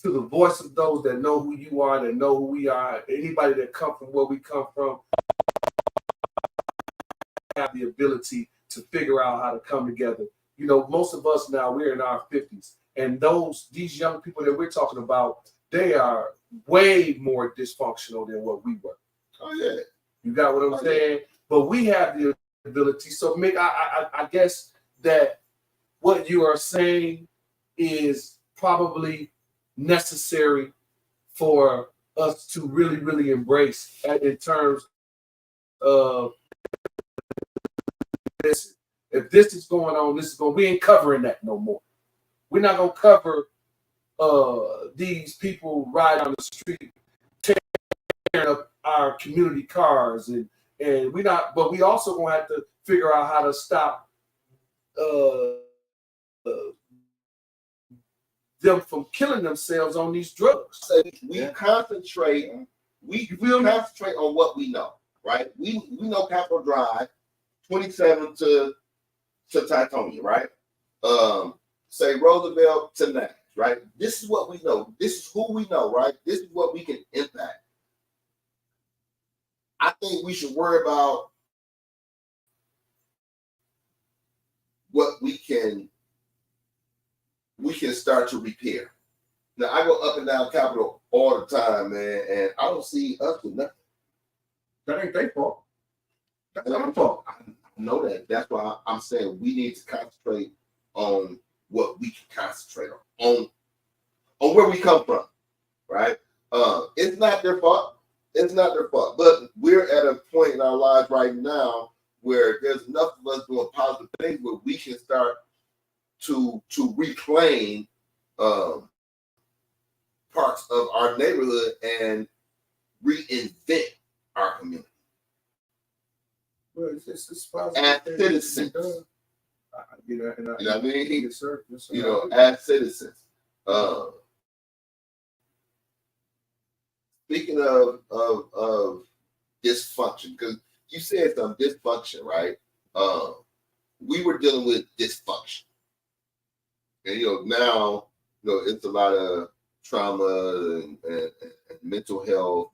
to the voice of those that know who you are, that know who we are, anybody that come from where we come from, have the ability to figure out how to come together. You know, most of us now, we're in our 50s, and these young people that we're talking about, they are way more dysfunctional than what we were. Oh yeah, you got what I'm saying? But we have the ability. So, Mick, I guess that what you are saying is probably necessary for us to really, really embrace in terms of this. If this is going on, we ain't covering that no more. We're not gonna cover these people riding on the street tearing up our community cars, and we not, but we also gonna have to figure out how to stop them from killing themselves on these drugs. So we concentrate. We will concentrate on what we know, right? We know Capitol Drive, 27 to Titonia, right? Say Roosevelt to Nash, right? This is what we know. This is who we know, right? This is what we can impact. I think we should worry about what we can start to repair. Now I go up and down Capitol all the time, man, and I don't see us with nothing. That ain't their fault. That's And our fault. I know that. That's why I'm saying we need to concentrate on what we can concentrate on where we come from, right? It's not their fault. It's not their fault. But we're at a point in our lives right now where there's enough of us doing positive things where we can start to reclaim parts of our neighborhood and reinvent our community. Well, it's positive. As citizens. You know what I mean? Yes, sir. Yes, sir. You know, as citizens. Speaking of dysfunction, because you said some dysfunction, right? We were dealing with dysfunction, and now it's a lot of trauma and mental health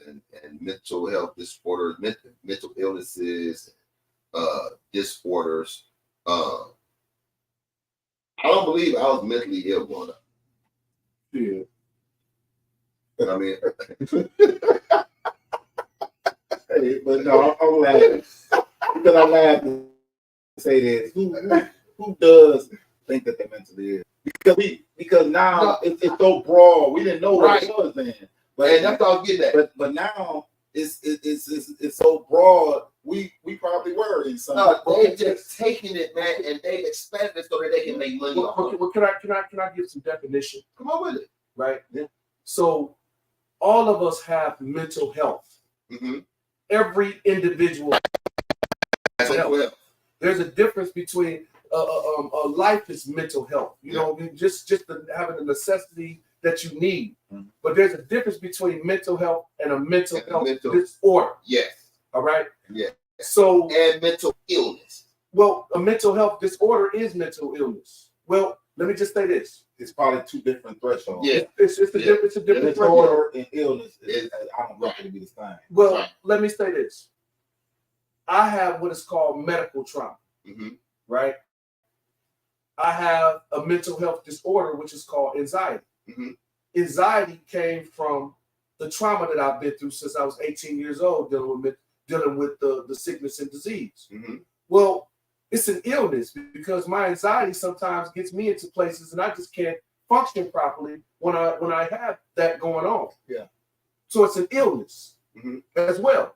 and mental health disorders, mental illnesses, disorders. I don't believe I was mentally ill growing up. Yeah. I mean, Hey, but no, I'm laughing because I laugh to say this. Who does think that they're mentally ill? Because now it's so broad. We didn't know what it was then. But and that's all I was getting at. But now it's so broad. We probably were in some. No, they just taking it, man, and they expanded it so that they can make money. Well, can I give some definition? Come on with it. Right. Yeah. So all of us have mental health. Mm-hmm. Every individual has mental health. There's a difference between life is mental health. You know, just having the necessity that you need. Mm-hmm. But there's a difference between mental health and a mental health disorder. Yes. All right. Yeah. So and mental illness. Well, a mental health disorder is mental illness. Well, let me just say this. It's probably two different thresholds. Yeah, it's a different disorder and illness. I don't think it'd be the same. Well, let me say this. I have what is called medical trauma. Mm-hmm. Right. I have a mental health disorder which is called anxiety. Mm-hmm. Anxiety came from the trauma that I've been through since I was 18 years old, dealing with the sickness and disease. Mm-hmm. Well, it's an illness because my anxiety sometimes gets me into places and I just can't function properly when I have that going on. Yeah. So it's an illness as well.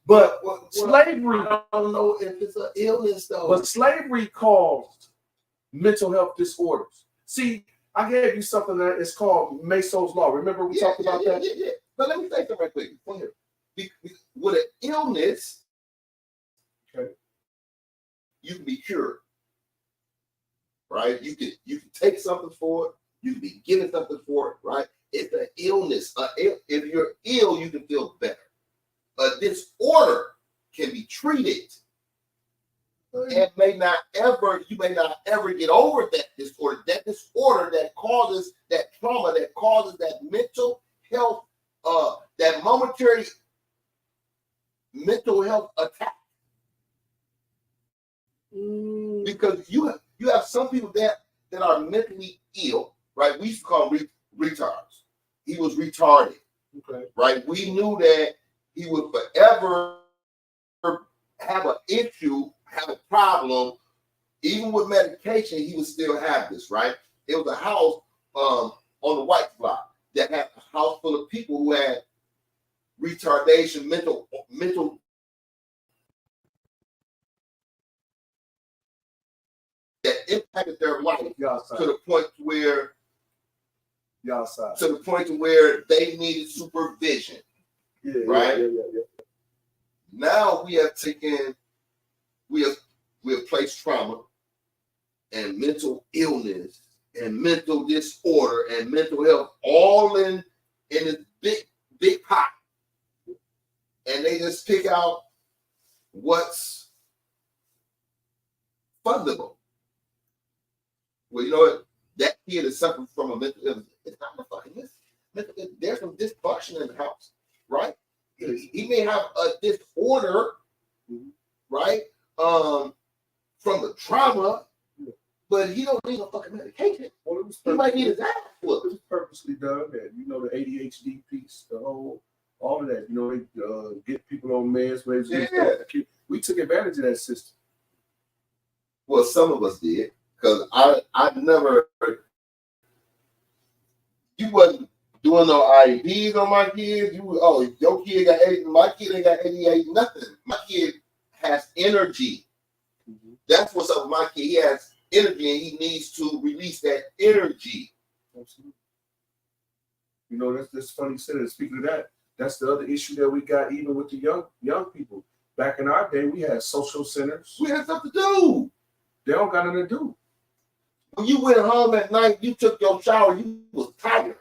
But slavery, I don't know if it's an illness though. But slavery caused mental health disorders. See, I gave you something that is called Mason's Law. Remember we talked about that? Yeah. But let me say something right quick. With an illness, you can be cured, right? You can take something for it. You can be given something for it, right? It's an illness. If you're ill, you can feel better. A disorder can be treated, and you may not ever get over that disorder. That disorder that causes that trauma, that causes that mental health, that momentary mental health attack. Because you have some people that are mentally ill, right? We used to call them retards. He was retarded, right? We knew that he would forever have an issue, have a problem. Even with medication, he would still have this, right? It was a house on the White Block that had a house full of people who had retardation, mental that impacted their life to the point where they needed supervision. Right? Yeah. Now we have placed trauma and mental illness and mental disorder and mental health all in this big pot. And they just pick out what's fundable. Well, you know what? That kid is suffering from a mental illness. It's not a fucking illness. There's some dysfunction in the house, right? He may have a disorder, right? From the trauma, but he don't need no fucking medication. Well, it was He might need his purposely, ass whooped. it was purposely done that, you know, the ADHD piece, the whole, all of that, you know, they get people on meds, we took advantage of that system. Well, some of us did, because I never, you wasn't doing no IEPs on my kids. Your kid got 80, my kid ain't got 88, nothing. My kid has energy. Mm-hmm. That's what's up with my kid. He has energy and he needs to release that energy. Absolutely. You know, that's funny you said it. Speaking of that, that's the other issue that we got even with the young people. Back in our day, we had social centers. We had stuff to do. They don't got nothing to do. When you went home at night, you took your shower, you was tired.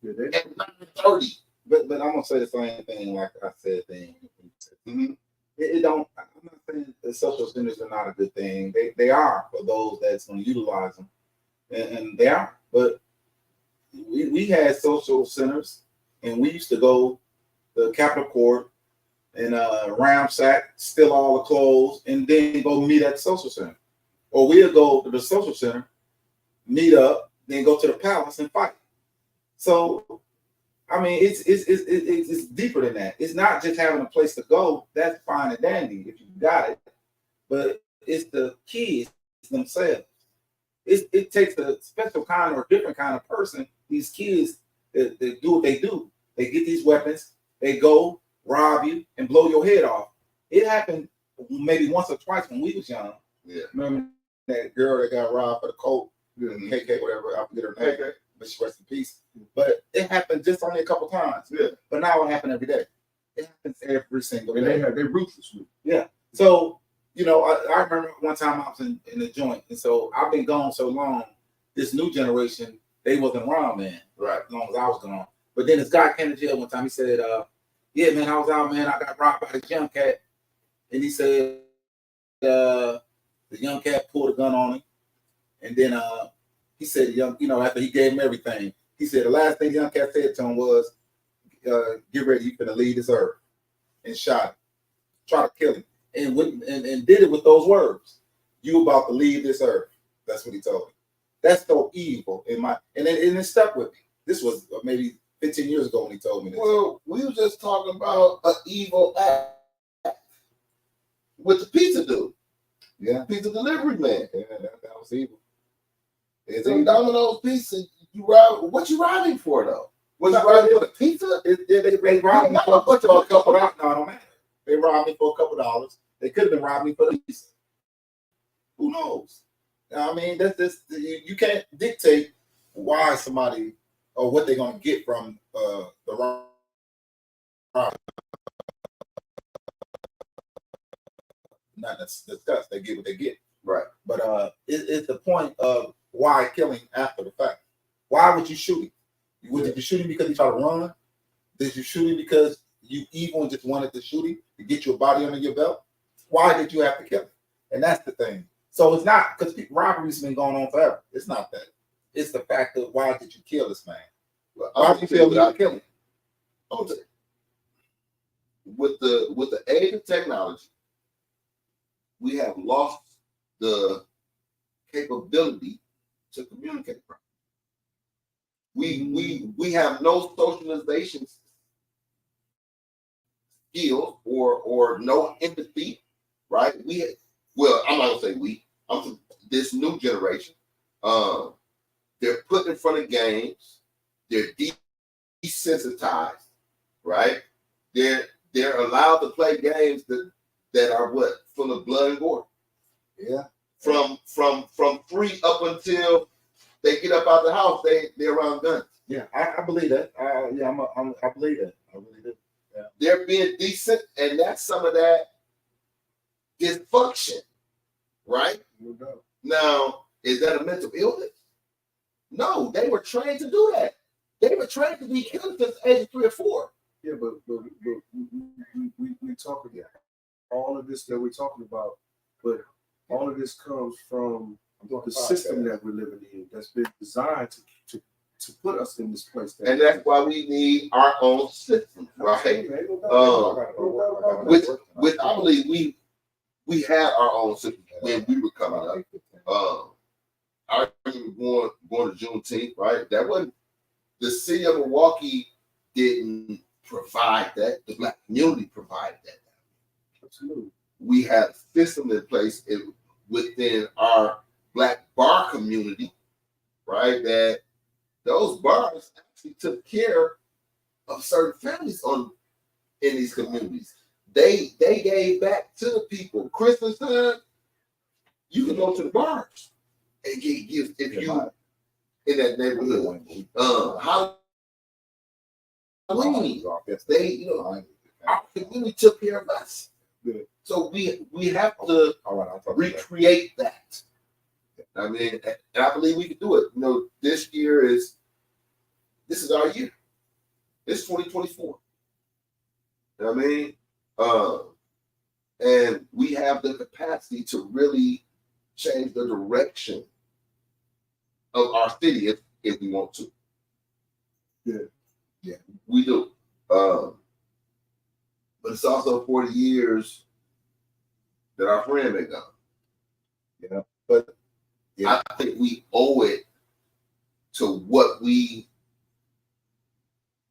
Yeah, at 9:30. But I'm gonna say the same thing like I said. Mm-hmm. It don't. I'm not saying the social centers are not a good thing. They are for those that's gonna utilize them, and they are. But we had social centers, and we used to go to the Capitol Court and ransack, steal all the clothes, and then go meet at the social center. Or we'll go to the social center, meet up, then go to the palace and fight. So, I mean, it's deeper than that. It's not just having a place to go. That's fine and dandy if you got it. But it's the kids themselves. It takes a special kind or different kind of person. These kids that do what they do. They get these weapons. They go rob you and blow your head off. It happened maybe once or twice when we was young. Yeah. Remember that girl that got robbed for the coat? KK, whatever. I forget her name. KK. But she rest in peace. But it happened just only a couple times. Yeah. But now it happens every day. It happens every single day. They're ruthless. Yeah. So, you know, I remember one time I was in the joint, and so I've been gone so long. This new generation, they wasn't around, man. Right. As long as I was gone. But then this guy came to jail one time. He said, "Yeah, man, I was out, man. I got robbed by this young cat," and he said, the young cat pulled a gun on him, and then he said, after he gave him everything, he said the last thing the young cat said to him was, "Get ready, you finna leave this earth," and shot him, try to kill him, and did it with those words: "You about to leave this earth." That's what he told him. That's so evil and it stuck with me. This was maybe 15 years ago when he told me this. Well, we were just talking about an evil act with the pizza dude. Yeah, pizza delivery man. Yeah, that was evil. It's a Domino's pizza. What you robbing for though? Was you robbing for the pizza? They robbed me for a couple of dollars. No, it don't matter. They robbed me for a couple of dollars. They could have been robbing me for the pizza. Who knows? I mean, you can't dictate why somebody or what they're gonna get from the robbery. Not discussed. They get what they get. Right. But it's the point of why killing after the fact. Why would you shoot him? Did you shoot him because he tried to run? Did you shoot him because you evil and just wanted to shoot him to get your body under your belt? Why did you have to kill him? And that's the thing. So it's not because robberies been going on forever. It's not that. It's the fact of why did you kill this man? Why did you kill him? I'm gonna tell you, with the age of technology, we have lost the capability to communicate properly. We have no socialization skills or no empathy, right? I'm not gonna say we. I'm this new generation. They're put in front of games. They're desensitized, right? They're allowed to play games that are what? Full of blood and gore. Yeah. From 3 up until they get up out the house, they're around guns. Yeah, I believe that. I believe that. I really do. Yeah. They're being decent, and that's some of that dysfunction, right? No doubt. Now, is that a mental illness? No, they were trained to do that. They were trained to be killers since the age of 3 or 4. Yeah, but we talking all of this that we're talking about, but all of this comes from the system that we're living in that's been designed to put us in this place. And that's why we need our own system, right? Which I believe we had our own system when we were coming up. the Juneteenth, right? That wasn't the city of Milwaukee didn't provide that. The Black community provided that. Absolutely. We had a system in place within our Black bar community, right? That those bars actually took care of certain families in these communities. They gave back to the people. Christmas time, you can go to the bars and get gifts if you in that neighborhood. Halloween, our community took care of us. So we have to recreate that. I mean, and I believe we can do it. You know, this is our year. It's 2024. You know what I mean? And we have the capacity to really change the direction of our city if we want to. Yeah, we do. But it's also 40 years that our friend been gone. Yeah, but I think we owe it to what we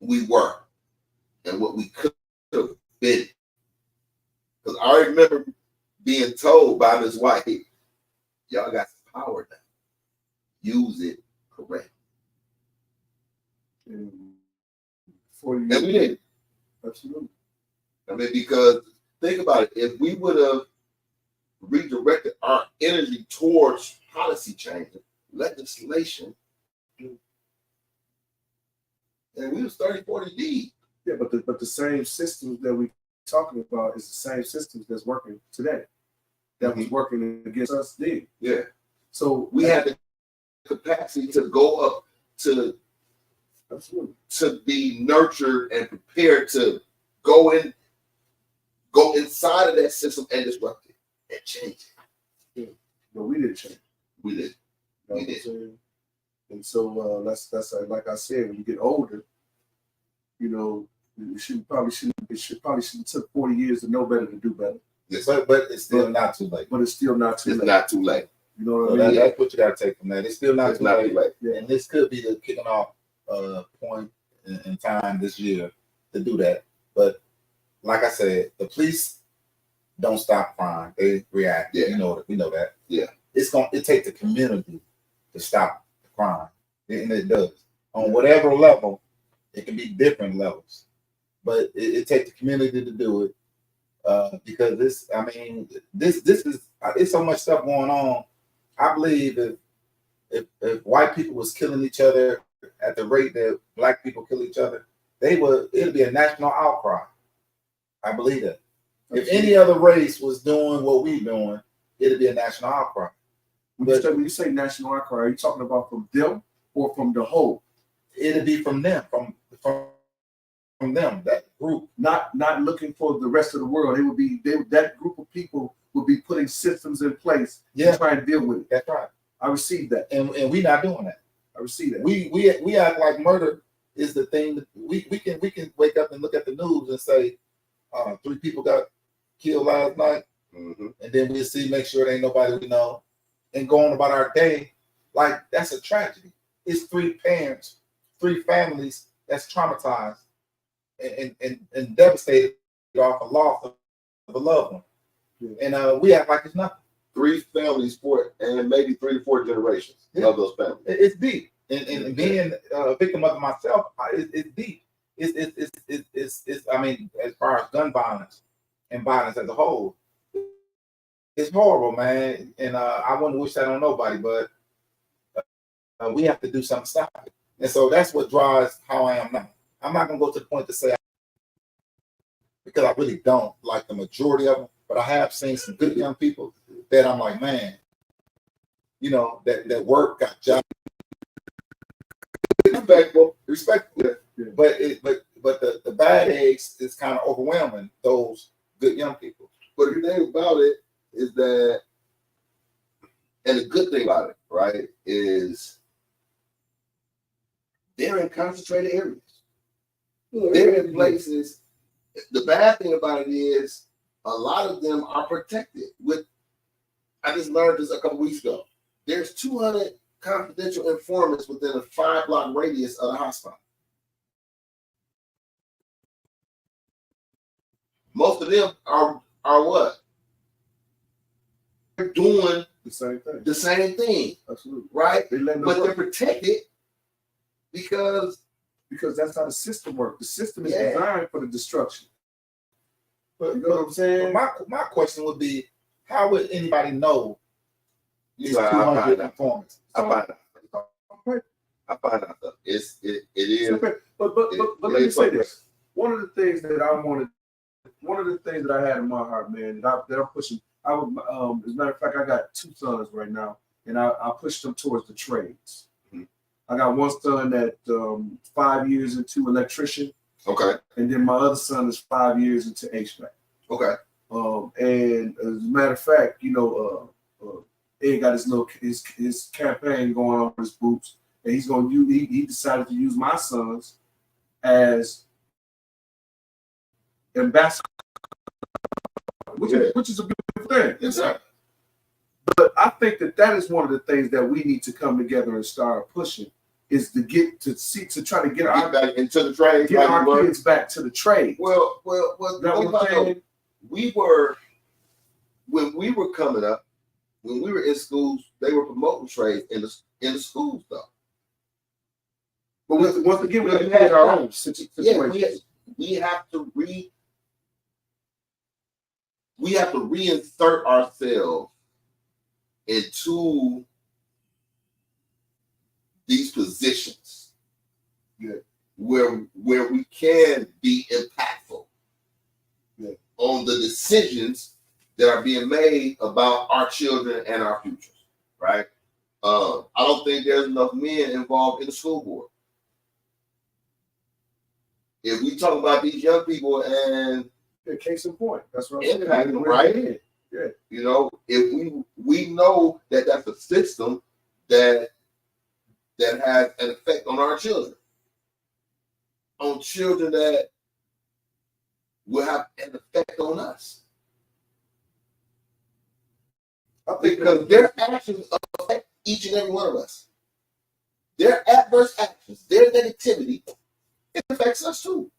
were and what we could have been. Because I remember being told by Ms. White, y'all got some power now. Use it correct. And we did. Absolutely. I mean, because think about it. If we would have redirected our energy towards policy change, legislation, and we was 30, 40 deep. Yeah, but the same systems that we talking about is the same systems that's working today. That was working against us then. Yeah. So we had the capacity to go up to be nurtured and prepared to go inside of that system and disrupt it and change it. Yeah. But we didn't change. We did. You know what I'm saying? And so that's like I said, when you get older, you know, it probably shouldn't took 40 years to know better to do better. Yes, but it's still not too late. But it's still not too late. It's not too late. You know what I mean? That's what you got to take from that. It's still not too late. Yeah. And this could be the kicking off point in time this year to do that. But like I said, the police don't stop crime; they react. Yeah. We know that. Yeah, it takes the community to stop the crime, and it does on whatever level. It can be different levels, but it takes the community to do it because this is it's so much stuff going on. I believe if white people was killing each other at the rate that black people kill each other, it'd be a national outcry. I believe that. If any other race was doing what we doing, it'd be a national outcry. But when you say national outcry, are you talking about from them or from the whole? It'd be from them, from them, that group. Not looking for the rest of the world. That group of people would be putting systems in place to try and deal with it. That's right. I received that. And we're not doing that. I received that. We act like murder is the thing that we can wake up and look at the news and say 3 people got killed last night, and then we'll make sure there ain't nobody we know, and go on about our day. Like, that's a tragedy. It's 3 parents, 3 families that's traumatized and devastated off a loss of a loved one. And we act like it's nothing. 3 families, 4, and maybe 3 to 4 generations of those families. It's deep. And being a victim of it myself, it's deep. It's I mean, as far as gun violence and violence as a whole, it's horrible, man. And I wouldn't wish that on nobody, but we have to do something to stop it. And so that's what drives how I am now. I'm not gonna go to the point to say because I really don't like the majority of them, but I have seen some good young people that I'm like, man, that work, got jobs. Respectful. Yeah. But the bad eggs is kind of overwhelming those good young people. But the thing about it is that, and the good thing about it, right, is they're in concentrated areas. They're in places. The bad thing about it is a lot of them are protected. I just learned this a couple weeks ago. There's 200 confidential informants within a 5-block radius of the hotspot. Most of them are what? They're doing The same thing. the same thing, Absolutely. right? They letting But them they're work protected because because that's how the system works. The system is Yeah. designed for the destruction. But, You know what I'm saying? but my question would be, how would anybody know these I 200 find out. informants? I find out stuff. It is. But let me say this. One of the things that I had in my heart, man, that I'm pushing. As a matter of fact, I got 2 sons right now, and I pushed them towards the trades. Mhm. I got one son that 5 years into electrician, Okay. and then my other son is 5 years into HVAC. Okay. And as a matter of fact, Ed got his campaign going on for his boots, and he's going to use. He decided to use my sons as ambassador, which is a beautiful thing. Yes, sir. But I think that is one of the things that we need to come together and start pushing is to try to get Get back into the trade. get our kids back to the trade. Well, You know what I'm saying? When we were coming up, when we were in schools, they were promoting trades in the schools though. But once again, we We have to had get our that. own situation. We have to reinsert ourselves into these positions, where we can be impactful, on the decisions that are being made about our children and our futures. Right? I don't think there's enough men involved in the school board. If we talk about these young people and Case in point, that's what I'm impact saying. them, We're right? in. Yeah. If we know that that's a system that has an effect on our children, on children that will have an effect on us, I think because their actions affect each and every one of us. Their adverse actions, their negativity, it affects us too.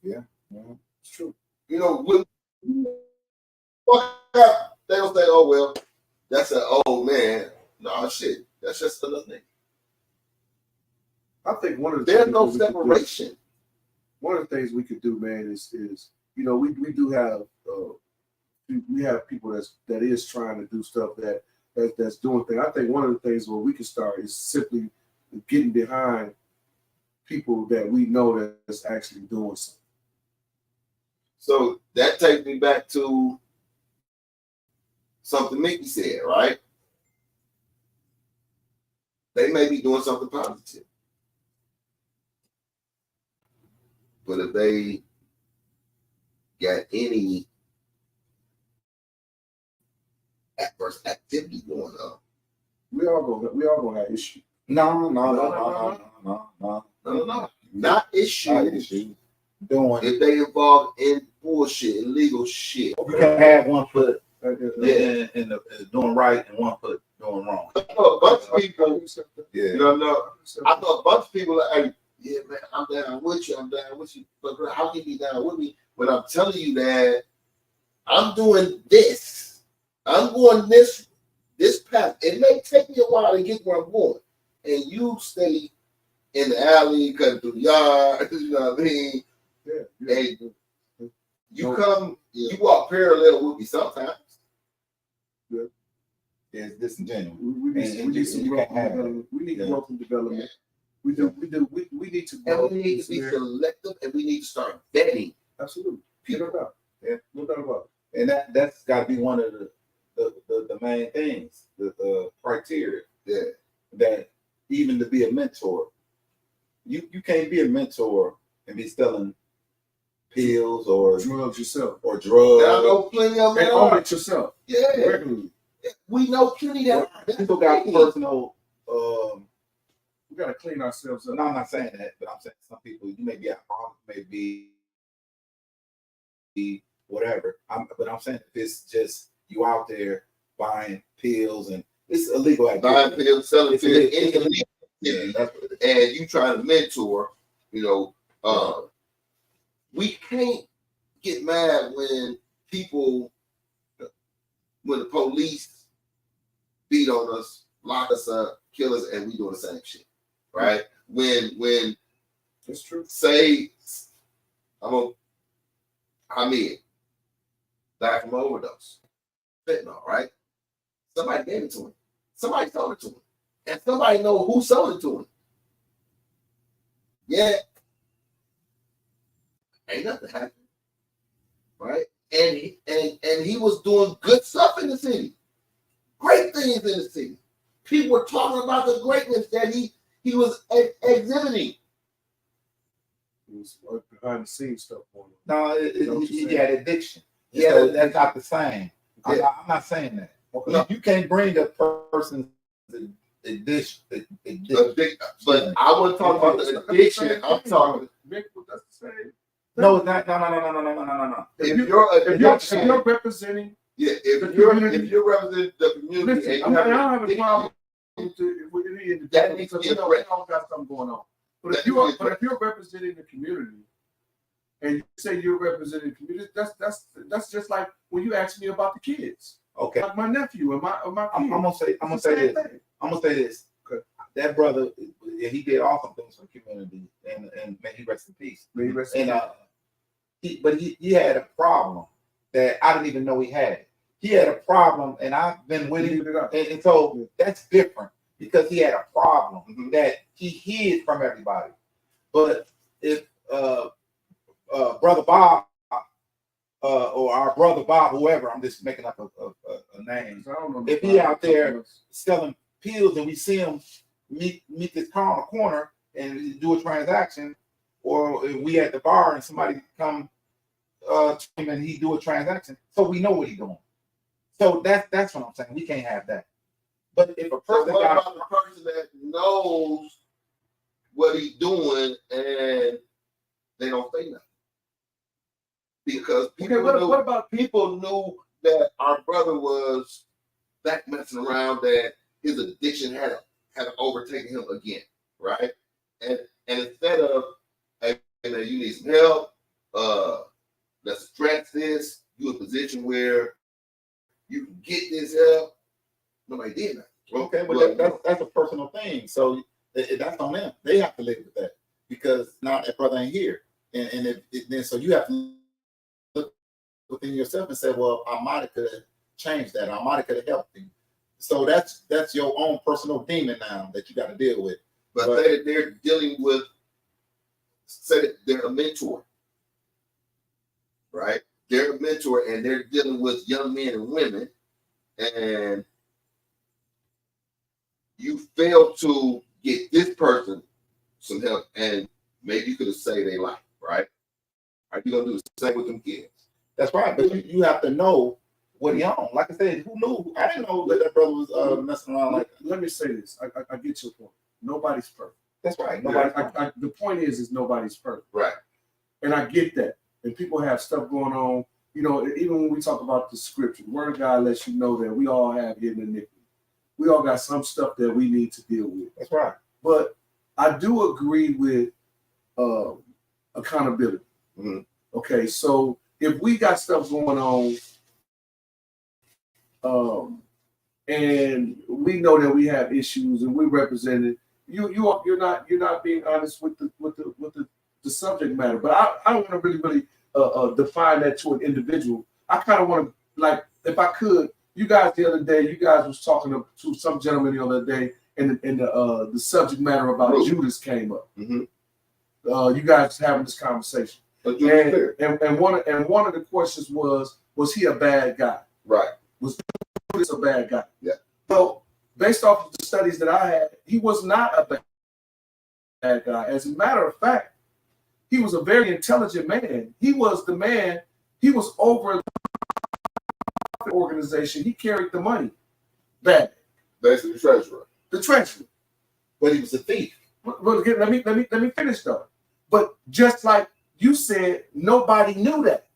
it's true. When we walk out, they don't say, "Oh well, that's an old man." No shit, that's just another thing. I think one of the There's things no that we could do- separation. one of the things we could do, man, is we do have we have people that is trying to do stuff that's doing things. I think one of the things where we can start is simply getting behind people that we know that's actually doing something. So that takes me back to something Mickey said, right? They may be doing something positive, but if they got any adverse activity going on, We all gonna have issues. No. not issues. Doing If they involved in bullshit, illegal shit. you can have one foot Yeah. in doing right and one foot doing wrong. I know a bunch of people, Yeah. I know a bunch of people that, hey, yeah, man, I'm down with you, but bro, how can you be down with me when I'm telling you that I'm doing this, I'm going this path. It may take me a while to get where I'm going, and you stay in the alley, cutting through the yard. You know what I mean? Yeah. And you walk parallel with me sometimes. It's disingenuous. We need some growth and development. We need growth and development. We need to grow. And we need to be selective, and we need to start vetting. Absolutely. No doubt. Yeah. No doubt about it. And that's got to be one of the main things, the criteria. Yeah. That even to be a mentor, you can't be a mentor and be selling pills or Drugs yourself. or drugs. And I know plenty of And them. own it yourself. Yeah. Regularly. We know plenty that People got personal. We gotta clean ourselves up. No, I'm not saying that, but I'm saying some people you may be alcoholic, may be whatever. But I'm saying if it's just you out there buying pills and It's illegal buying activity. pills, selling It's pills, illegal. any It's illegal. illegal Yeah, activity, that's what it is. and you trying to mentor, we can't get mad when the police beat on us, lock us up, kill us, and we doing the same shit, right? When That's true. say Hamid died from an overdose, fentanyl, right? Somebody gave it to him. Somebody sold it to him, and somebody know who sold it to him. Yeah, ain't nothing happened, right? And he was doing good stuff in the city, great things in the city. People were talking about the greatness that he was exhibiting. It was behind the scenes stuff going on. No, what he you're had addiction. Yeah, So that's not the same. Yeah. I'm not saying that. Okay. You can't bring a person's addiction. But I wasn't talking about the addiction. I'm talking. That's the same. No, it's not. No. If If you're representing, if you're representing the community, listen, and I you don't have have a problem with any individual because we all got something going on. But if you're representing the community, and you say you're representing the community, that's just like when you ask me about the kids. Okay. Like my nephew and my kids. I'm gonna say this. Okay. That brother, he did awesome things for the community, and may he rest in peace. May he rest in peace. But he had a problem that I didn't even know he had. He had a problem, and I've been with him, and so that's different because he had a problem that he hid from everybody. But if Brother Bob or our brother Bob, whoever, I'm just making up a name. I don't know If he out there selling pills and we see him meet this car on the corner and do a transaction, or if we at the bar and somebody come to him and he do a transaction, so we know what he's doing. So that's what I'm saying. We can't have that. But if a person what about the person that knows what he's doing and they don't say nothing? Because what about people knew that our brother was back messing around, that his addiction had overtaken him again, right? And instead of, hey, you need some help, let's address this, you in a position where you can get this help, nobody did that. Okay, but that's a personal thing. So that's on them. They have to live with that because now that brother ain't here, and then so you have to look within yourself and say, well, I might have could have changed that. I might have could have helped him. So that's your own personal demon now that you got to deal with. But say that they're dealing with, say that they're a mentor, right? They're a mentor and they're dealing with young men and women, and you fail to get this person some help, and maybe you could have saved their life, right? Are you gonna do the same with them kids? That's right, but you have to know what he on. Like I said, who knew? I didn't know that brother was messing around like that. Let me say this. I get your point. Nobody's perfect. That's right. The point is nobody's perfect. Right. And I get that. And people have stuff going on. You know, even when we talk about the scripture, the word of God lets you know that we all have hidden iniquity. We all got some stuff that we need to deal with. That's right. But I do agree with accountability. Mm-hmm. Okay, so if we got stuff going on, and we know that we have issues and we represent it, you're not being honest with the subject matter. But I don't want to really define that to an individual. I kind of want to, like, if I could, you guys the other day, you guys was talking to some gentleman the other day, and the subject matter about Judas came up. Mm-hmm. You guys having this conversation, and one of the questions was he a bad guy? Right. Was Judas a bad guy? Yeah. So based off of the studies that I had, he was not a bad guy. As a matter of fact, he was a very intelligent man. He was the man. He was over the organization. He carried the money. Bad. Basically, the treasurer. The treasurer. But he was a thief. But again, let me finish though. But just like you said, nobody knew that.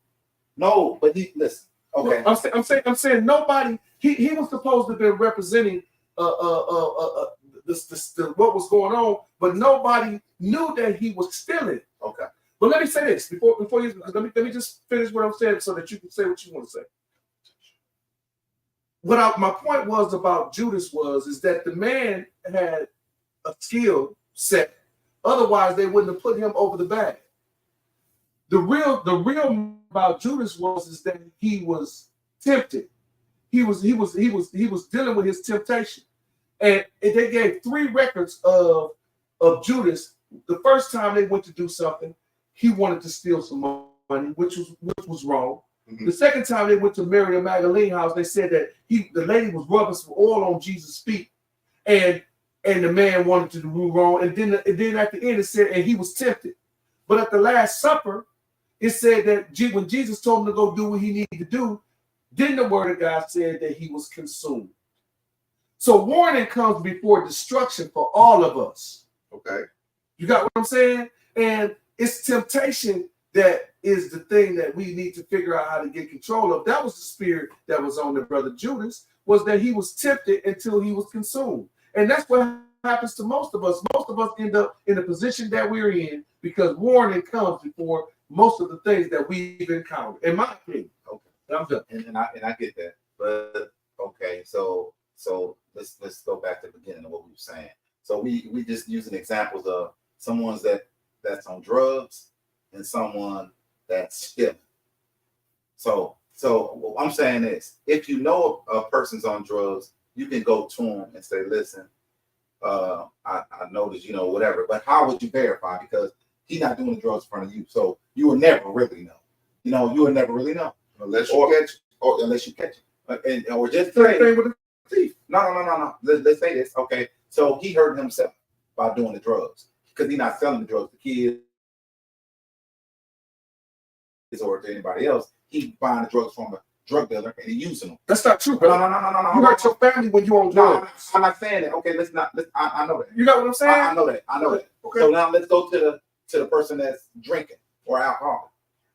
No, but listen. Okay. I'm saying nobody. He was supposed to have been representing what was going on, but nobody knew that he was stealing. Okay. But let me say this before you, let me just finish what I'm saying so that you can say what you want to say. My point was about Judas is that the man had a skill set. Otherwise, they wouldn't have put him over the bag. The real about Judas is that he was tempted. He was dealing with his temptation. And they gave 3 records of Judas. The first time they went to do something, he wanted to steal some money, which was wrong. Mm-hmm. The second time they went to Mary and Magdalene's house, they said that the lady was rubbing some oil on Jesus' feet, and the man wanted to do wrong. And then at the end it said, and he was tempted. But at the Last Supper, it said that when Jesus told him to go do what he needed to do, then the word of God said that he was consumed. So warning comes before destruction for all of us. Okay. You got what I'm saying? And it's temptation that is the thing that we need to figure out how to get control of. That was the spirit that was on the brother Judas, was that he was tempted until he was consumed. And that's what happens to most of us. Most of us end up in the position that we're in because warning comes before most of the things that we've encountered, in my opinion. Okay. I'm done. And I get that. But okay, so let's go back to the beginning of what we were saying. So we just using examples of someone that's on drugs and someone that's stealing. So what I'm saying is, if you know a person's on drugs, you can go to them and say, listen, I noticed, whatever, but how would you verify? Because he's not doing the drugs in front of you. So you will never really know. You will never really know. Unless you catch it. Or just say, with the thief. No. Let's say this. Okay. So he hurt himself by doing the drugs because he's not selling the drugs to kids or to anybody else. He's buying the drugs from a drug dealer and he's using them. That's not true, bro. No. You hurt your family when you're on drugs. I'm not saying that. Okay, I know that. You know what I'm saying? I know that. Okay. So now let's go to the person that's drinking or alcoholic.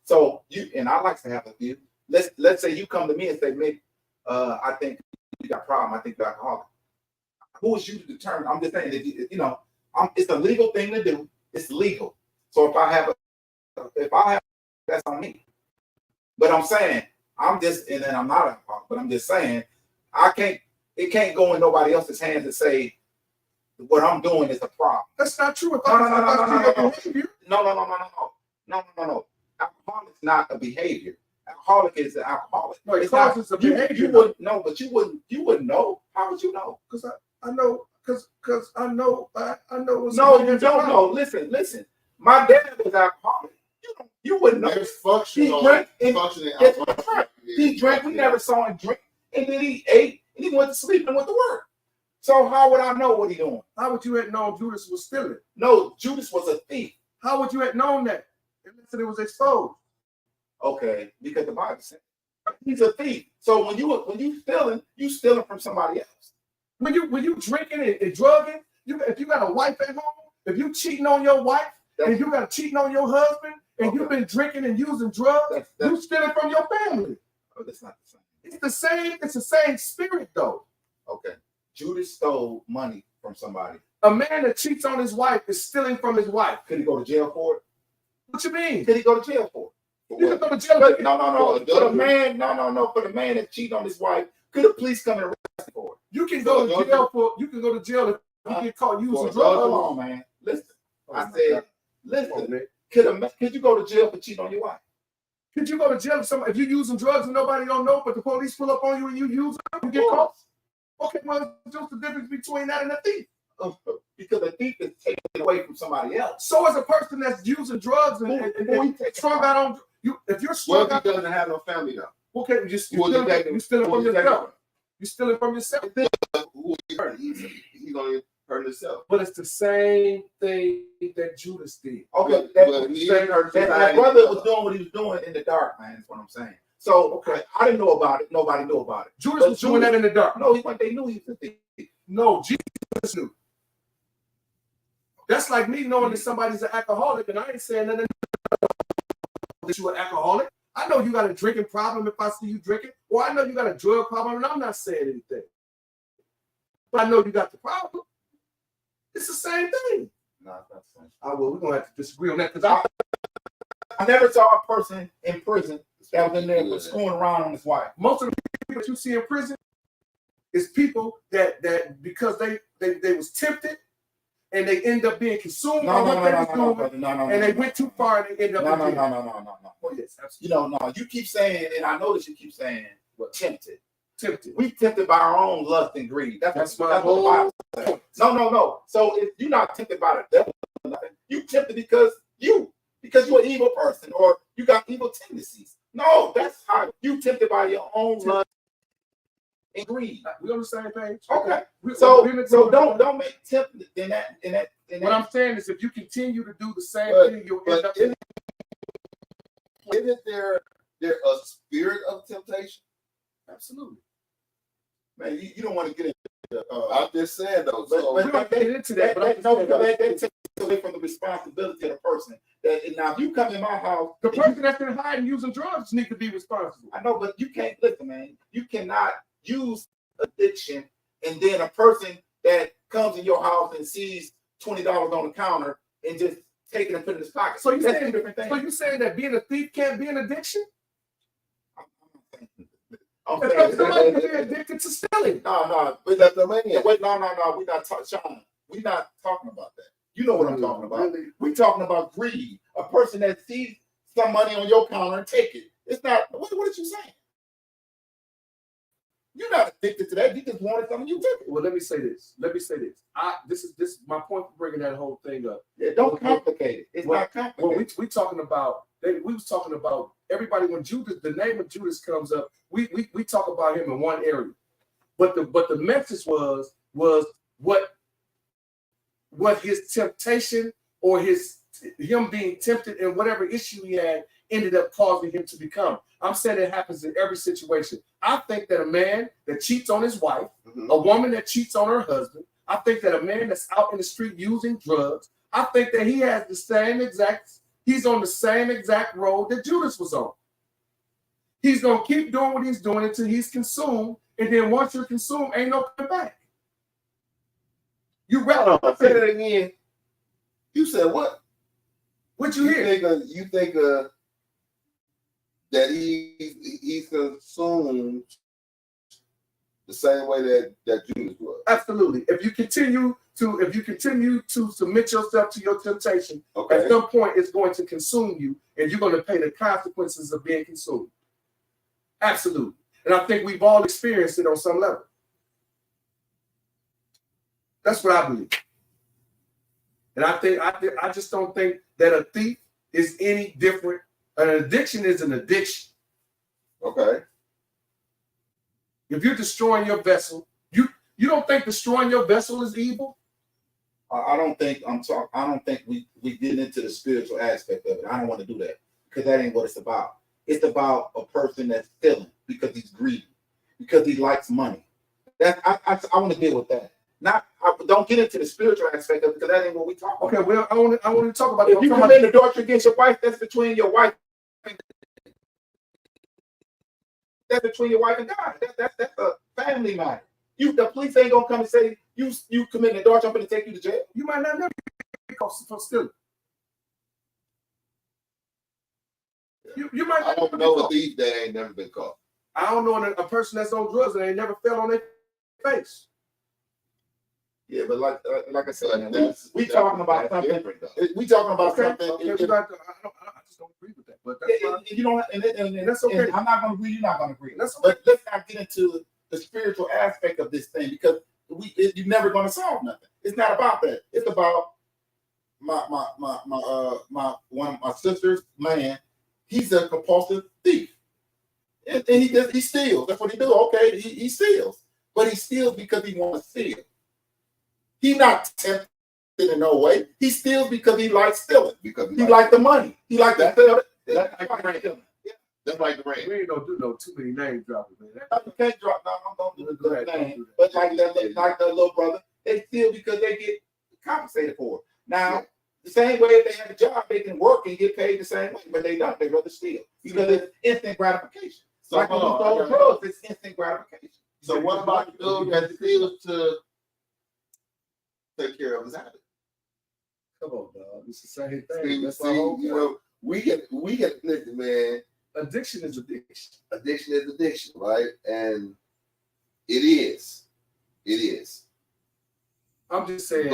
So and I like to have a view. Let's say you come to me and say, maybe I think you got a problem. I think you're alcoholic. Who is you to determine? I'm just saying that it's a legal thing to do. It's legal. So if I have that's on me. But I'm saying I'm not alcoholic. But I'm just saying it can't go in nobody else's hands and say what I'm doing is a problem. That's not true. No. Alcoholic is not a behavior. Alcoholic is an alcoholic. No, it causes a behavior. You wouldn't know, but you wouldn't know. How would you know? Because I know. Because I know. No, you don't know. Listen. My dad was alcoholic. You wouldn't know. There's functioning. He drank. We never saw him drink, and then he ate, and he went to sleep and went to work. So how would I know what he doing? How would you have known Judas was stealing? No, Judas was a thief. How would you have known that? Unless it was exposed. Okay, because the Bible said he's a thief. So when you stealing from somebody else. When you drinking and drugging, if you got a wife at home, if you cheating on your wife, and you got cheating on your husband, and you've been drinking and using drugs, you stealing from your family. Oh, that's not the same. It's the same. It's the same spirit, though. Okay, Judas stole money from somebody. A man that cheats on his wife is stealing from his wife. Could he go to jail for it? What you mean? Could he go to jail for it? You can go to jail. No. For the man, for the man that cheated on his wife, could the police come and arrest him for it? You can go to jail for. You can go to jail if you get caught using drugs. Hold on, man. Listen. I said, listen. Could you go to jail for cheating on your wife? Could you go to jail if you're using drugs and nobody don't know, but the police pull up on you and you use them, you get caught? Okay, well, what's the difference between that and a thief? Because a thief is taking it away from somebody else. So as a person that's using drugs and strung out on you, if you're strung out, he doesn't have no family now. Okay, you're stealing from yourself. You're stealing from yourself. Who he hurt? He's gonna hurt himself. But it's the same thing that Judas did. Okay, that brother was doing what he was doing in the dark, man. That's what I'm saying. So okay, I didn't know about it. Nobody knew about it. Judas was doing that in the dark. No, they knew he was a thief. No, Jesus knew. That's like me knowing that somebody's an alcoholic, and I ain't saying nothing that you're an alcoholic. I know you got a drinking problem if I see you drinking, or I know you got a drug problem, and I'm not saying anything. but I know you got the problem. It's the same thing. No, it's not the same. Well, we're gonna have to disagree on that because I never saw a person in prison that was in there screwing around on his wife. most of the people that you see in prison is people that because they was tempted and they end up being consumed by what they was doing, and they went too far and they end up No. Oh, yes, absolutely. You know, no, you keep saying, and I notice you keep saying, tempted. Tempted. We tempted by our own lust and greed. That's my what the whole Bible says. No. So if you're not tempted by the devil, you tempted because you're an evil person or you got evil tendencies. No, that's how you tempted by your own lust and greed. We on the same page. Okay. We So don't make tempted in that. What I'm saying is, if you continue to do the same thing, you'll end up. Isn't there a spirit of temptation? Absolutely. Man, you don't want to get into. I'm just saying though. We don't get into that. But they take away from the responsibility of the person. That now, if you come in my house, the person that's been hiding using drugs need to be responsible. I know, but you can't listen, man. You cannot use addiction and then a person that comes in your house and sees $20 on the counter and just take it and put it in his pocket. So you that's saying two different things. So you saying that being a thief can't be an addiction? I'm Because saying, somebody can be addicted to stealing. no. But that's the man. Wait, no. We're not Sean. We're not talking about that. You know what I'm talking about. Really? We're talking about greed. A person that sees some money on your counter and take it. It's not. What are you saying? You're not addicted to that. You just wanted something. You took it. Well, let me say this. This is my point for bringing that whole thing up. Yeah, don't complicate it. It's not complicated. Well, we talking about. We was talking about everybody when Judas, the name of Judas comes up. We talk about him in one area, but the message was what his temptation or him being tempted in whatever issue he had ended up causing him to become. I'm saying it happens in every situation. I think that a man that cheats on his wife, a woman that cheats on her husband, I think that a man that's out in the street using drugs, I think that he has he's on the same exact road that Judas was on. He's going to keep doing what he's doing until he's consumed, and then once you're consumed, ain't no coming back. You rather say it again. You said what? What you hear? You think that he's consumed the same way that Judas was. Absolutely. If you continue to submit yourself to your temptation, Okay. at some point it's going to consume you, and you're going to pay the consequences of being consumed. Absolutely. And I think we've all experienced it on some level. That's what I believe. And I just don't think that a thief is any different. An addiction is an addiction. Okay. If you're destroying your vessel, you don't think destroying your vessel is evil? I don't think we get into the spiritual aspect of it. I don't want to do that because that ain't what it's about. It's about a person that's stealing because he's greedy, because he likes money. I want to deal with that. Don't get into the spiritual aspect of it because that ain't what we talk about. Okay, well, I want to talk about. If you commit adultery against your wife, that's between your wife. That's between your wife and God. That's a family matter. The police ain't gonna come and say you committed adultery. I'm gonna take you to jail. You might not never be caught for stealing. You might. I don't know a thief that ain't never been caught. I don't know a person that's on drugs that ain't never fell on their face. Yeah, but like I said, we talking about something. We talking about something. Okay, I just don't agree with that. But that's fine. You don't, and that's okay. And I'm not going to agree. You're not going to agree. That's okay. But let's not get into the spiritual aspect of this thing because you're never going to solve nothing. It's not about that. It's about one of my sister's man. He's a compulsive thief, and he steals. That's what he do. Okay, he steals, but he steals because he wants to steal. He's not tempted in no way. He steals because he likes stealing. Because he likes the money. He likes to steal it. That's like the rain. That's like the rain. We ain't gonna do too many name dropping, man. You can't drop. No, don't do the name. But like the little brother, they steal because they get compensated for it. Now, the same way if they have a job, they can work and get paid the same way, but they don't. They rather steal because it's instant gratification. So like when you stole drugs, it's instant gratification. So what about the dude that steals to take care of his habit. Come on, dog. It's the same thing. See, That's my whole you point. know, we get listen, man. Addiction is addiction. Addiction is addiction, right? And it is. It is. I'm just saying.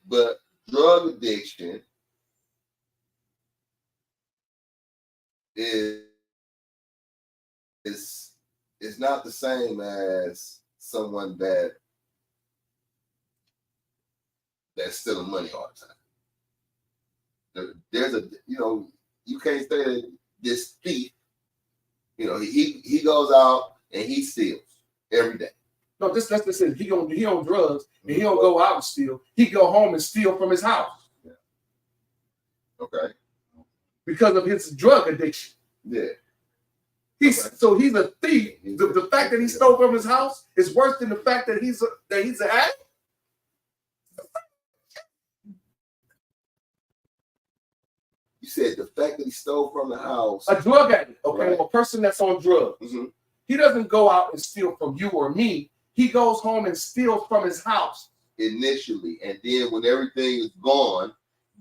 But drug addiction is not the same as someone that's stealing money all the time. There's a you can't say that this thief, he goes out and he steals every day. No, that's listen. He on drugs and he don't go out and steal. He go home and steal from his house. Yeah. Okay. Because of his drug addiction. Yeah. So he's a thief. The fact that he stole from his house is worse than the fact that he's an addict. You said the fact that he stole from the house. A drug addict, okay, right. A person that's on drugs. Mm-hmm. He doesn't go out and steal from you or me. He goes home and steals from his house. Initially, and then when everything is gone,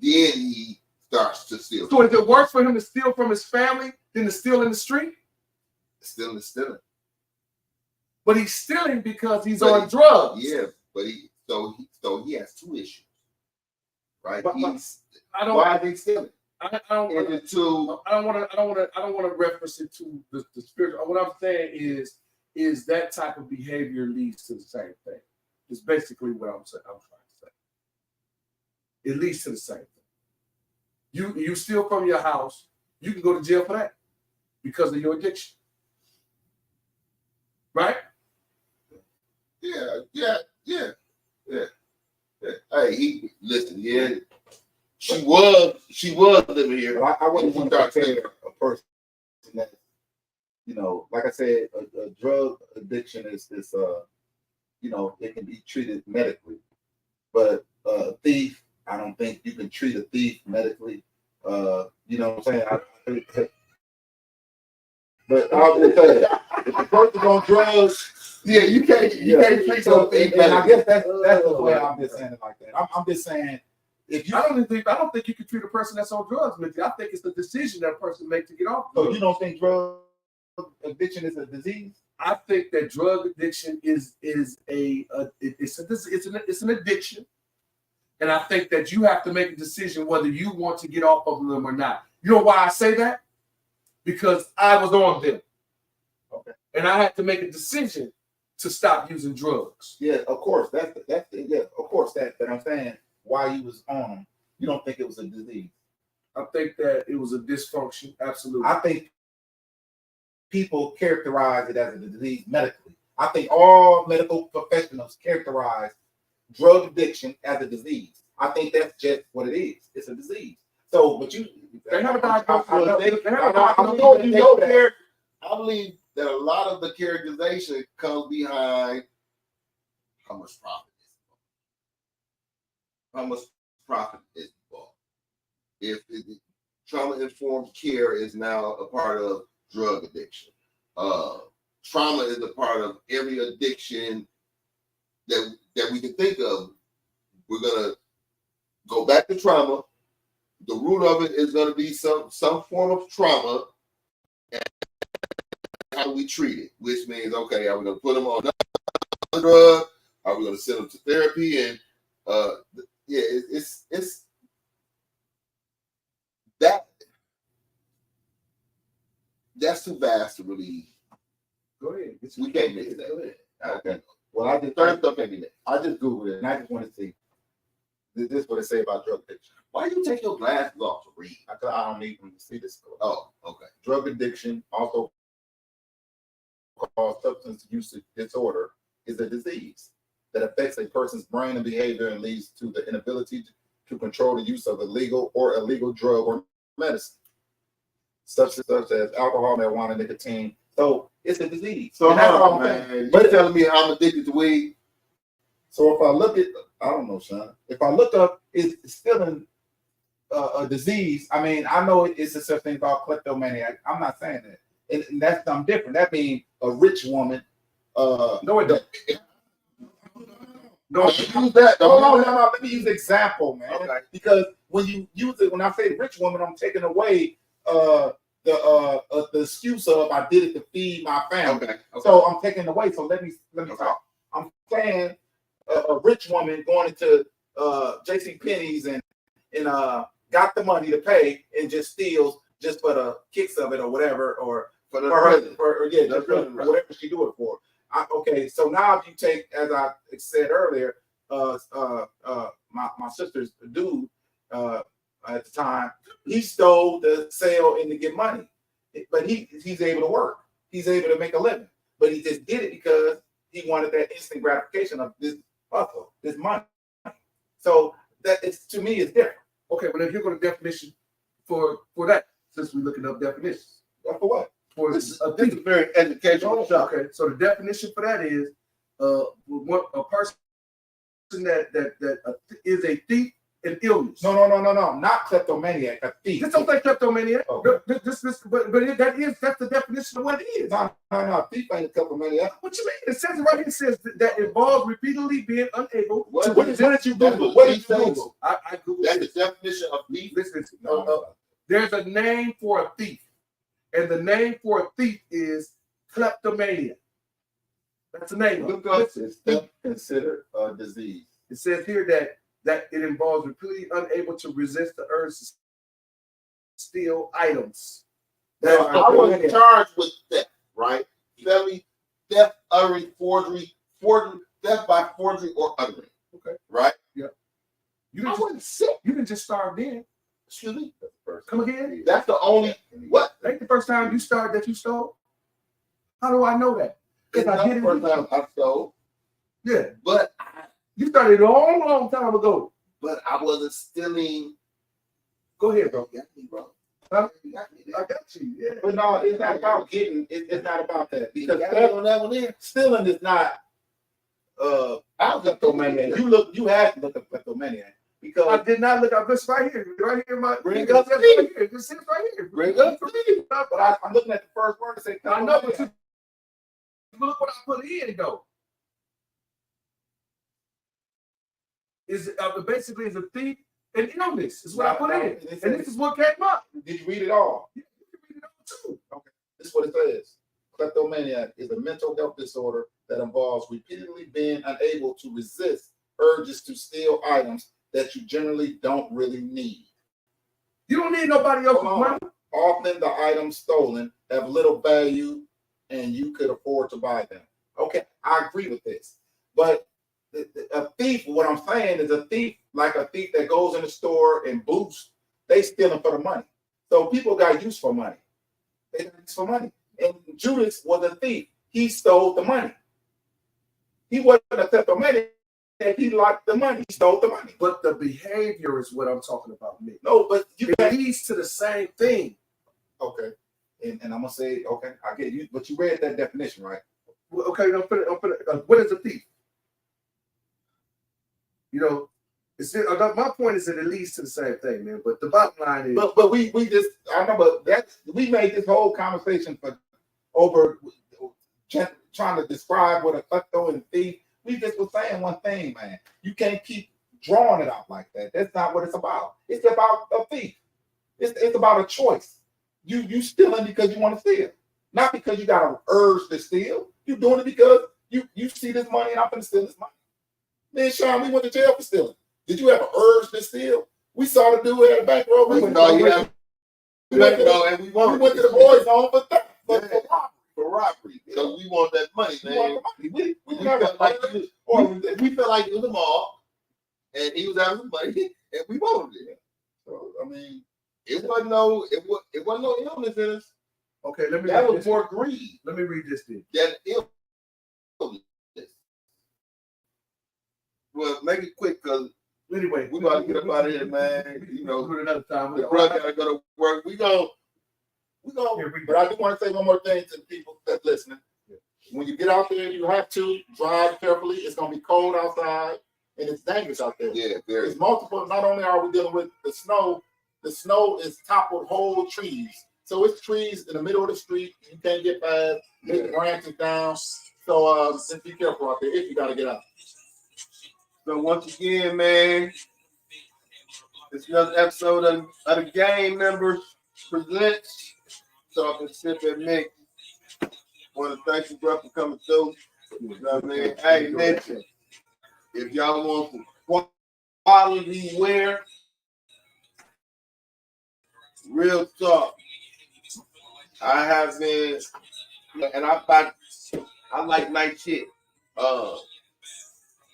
then he starts to steal. So is it worse for him to steal from his family than to steal in the street? Stealing. But he's stealing because he's on drugs. Yeah, but he has two issues, right? But, why is he stealing? I don't want to reference it to the spiritual. What I'm saying is that type of behavior leads to the same thing. It's basically what I'm saying. I'm trying to say. It leads to the same thing. You steal from your house, you can go to jail for that because of your addiction. Right? Yeah. Hey, listen, yeah. She was living here. But I wouldn't want to compare a person that, like I said, a drug addiction is it can be treated medically. But a thief, I don't think you can treat a thief medically. You know what I'm saying? But I'll just tell you, if the person's on drugs, you can't treat some thief and I medically. guess that's the way I'm just saying it like that. I'm just saying, if you I don't think you can treat a person that's on drugs with you. I think it's the decision that person makes to get off. So you don't think drug addiction is a disease? I think that drug addiction is an addiction, and I think that you have to make a decision whether you want to get off of them or not. You know why I say that? Because I was on them, okay, and I had to make a decision to stop using drugs. Yeah, of course. But I'm saying, while you was on them, you don't think it was a disease? I think that it was a dysfunction. Absolutely. I think people characterize it as a disease medically. I think all medical professionals characterize drug addiction as a disease. I think that's just what it is. It's a disease. So, but they have a diagnosis. I believe that a lot of the characterization comes behind how much profit is involved. If trauma-informed care is now a part of drug addiction, trauma is a part of every addiction that we can think of. We're gonna go back to trauma. The root of it is going to be some form of trauma, and how we treat it, which means, okay, are we going to put them on another drug? Are we going to send them to therapy? And it's that's too vast to really. Go ahead. We can't make that. Okay. Well, I just Googled it, and I just want to see. This is what they say about drug addiction. Why do you take your glasses off to read? I don't need them to see this. Oh, okay. Drug addiction, also called substance use disorder, is a disease that affects a person's brain and behavior and leads to the inability to control the use of illegal or illegal drug or medicine, substances such as alcohol, marijuana, nicotine. So it's a disease. So hold on, man. You're telling me I'm addicted to weed? So if I look at, I don't know, Sean. If I look up, it's still a disease. I mean, I know it's a such thing called kleptomaniac. I'm not saying that, and that's something different. That means a rich woman. No, it don't. No, use that. No. Let me use example, man. Okay. Because when you use it, when I say rich woman, I'm taking away the excuse of I did it to feed my family. Okay. So I'm taking away. So let me talk. I'm saying a rich woman going into J.C. Penney's and got the money to pay and just steals just for the kicks of it or whatever, or For the whatever she do it for. Okay, so now if you take, as I said earlier, my sister's dude at the time, he stole the sale and to get money, but he's able to work, he's able to make a living, but he just did it because he wanted that instant gratification of this hustle, this money. So that is, to me, is different. Okay, but if you're going to definition for that, since we're looking up definitions. For what? For This is a a very educational show. Okay, so the definition for that is a person that is a thief and illness. No, not kleptomaniac, a thief. This don't say kleptomaniac. Oh. But that's the definition of what it is. No, thief ain't a kleptomaniac. What you mean? It says it right here. It says that involves repeatedly being unable. What did you Google? What did you Google? I Googled That's it. the definition of thief. Listen, there's a name for a thief, and the name for a thief is kleptomania. That's the name. Look up. Is theft considered a disease? It says here that it involves repeatedly unable to resist the urge to steal items. Now, I was charged with theft, right? Felony, theft, uttering, forgery, theft by forgery or uttering. Okay. Right? Yeah. I wasn't sick. You didn't just start then. Excuse me. Come again? That's the only what? Ain't the first time you started that you stole? How do I know that? It's I not did the it. first time I stole, Yeah. but You started a long time ago. I wasn't stealing. Go ahead, bro. You got me, bro. Huh? You got me I there. got you. Yeah. But no, it's not about getting. It's not about that, You because got me on that one there. stealing is not I was kleptomaniac. You had to look at kleptomaniac I because did not look up this right here. My Bring this up right Steve. here. This is right here. Bring up Steve. but I'm looking at the first word and say I know, but kleptomaniac. look what I put in though. Is basically is a thief and illness is what I put in, and this is what came up. Did you read it all? You can read it all too. This is what it says. Kleptomaniac is a mental health disorder that involves repeatedly being unable to resist urges to steal items that you generally don't really need. You don't need nobody else's Hold on. money. Often the items stolen have little value and you could afford to buy them. Okay, I agree with this. But a thief, what I'm saying is a thief, like a thief that goes in the store and boosts, they stealing for the money. So people got use for money. They got use for money. And Judas was a thief. He stole the money. He wasn't a kleptomaniac. He liked the money. He stole the money. But the behavior is what I'm talking about, Nick. No, but you It can't. leads to the same thing. Okay. And I'm gonna say, okay, I get you, but you read that definition, right? Okay, I'm put it. What is a thief? You know, my point is that it leads to the same thing, man. But the bottom line is, But we just, I know, but we made this whole conversation for over trying to describe what a klepto and thief. We just was saying one thing, man. You can't keep drawing it out like that. That's not what it's about. It's about a thief. It's about a choice. You stealing because you want to steal, not because you got an urge to steal. You doing it because you see this money and I'm gonna steal this money. Me and Sean, we went to jail for stealing. Did you have an urge to steal? We saw the dude at a bank robbery. We went to the boys' home for theft, for robbery. So we want that money, man. We We never felt like it was a mob, and he was having some money, and we wanted it. So I mean, it wasn't no illness in us. okay, let me. That read was this. more greed Let me read this then. than illness. Well, make it quick, cause Anyway, we gotta get up out of here, man. You know, do it another time. the brother gotta go to work. We go. But I do want to say one more thing to the people that's listening. When you get out there, you have to drive carefully. It's going to be cold outside, and it's dangerous out there. Yeah, very. It's multiple. Not only are we dealing with the snow is toppled whole trees. So it's trees in the middle of the street. You can't get past. Big branches down. So just be careful out there if you got to get out. So once again, man, it's another episode of the Game Members Presents Talking Sip and Mix. Want to thank you, bro, for coming through. You know what I mean? Hey, listen, if y'all want some quality wear, real talk, I have been, and I like nice shit.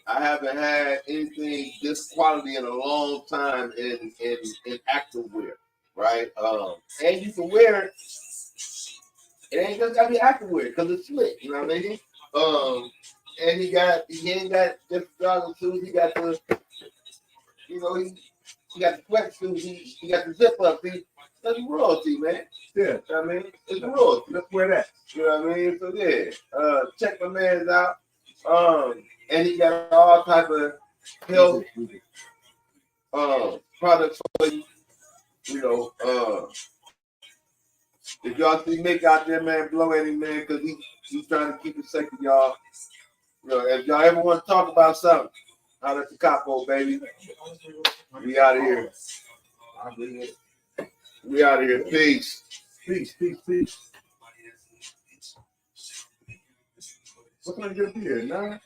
I haven't had anything this quality in a long time in active wear, right? And you can wear it. It ain't just gotta be active wear because it's slick. You know what I mean? And he ain't got just jogging shoes. He got the, he got the sweatsuit. He got the zip up. That's royalty, man. Yeah, You know what I mean? It's royalty. let's wear that. You know what I mean? So yeah, check my man's out. And he got all type of health products for you. You know, if y'all see Mick out there, man, blow at him, man, because he's trying to keep it safe for y'all. You know, if y'all ever want to talk about something, holler at the capo, baby. We out of here. We out of here. Peace. Peace, peace, peace. What can I get here? 9?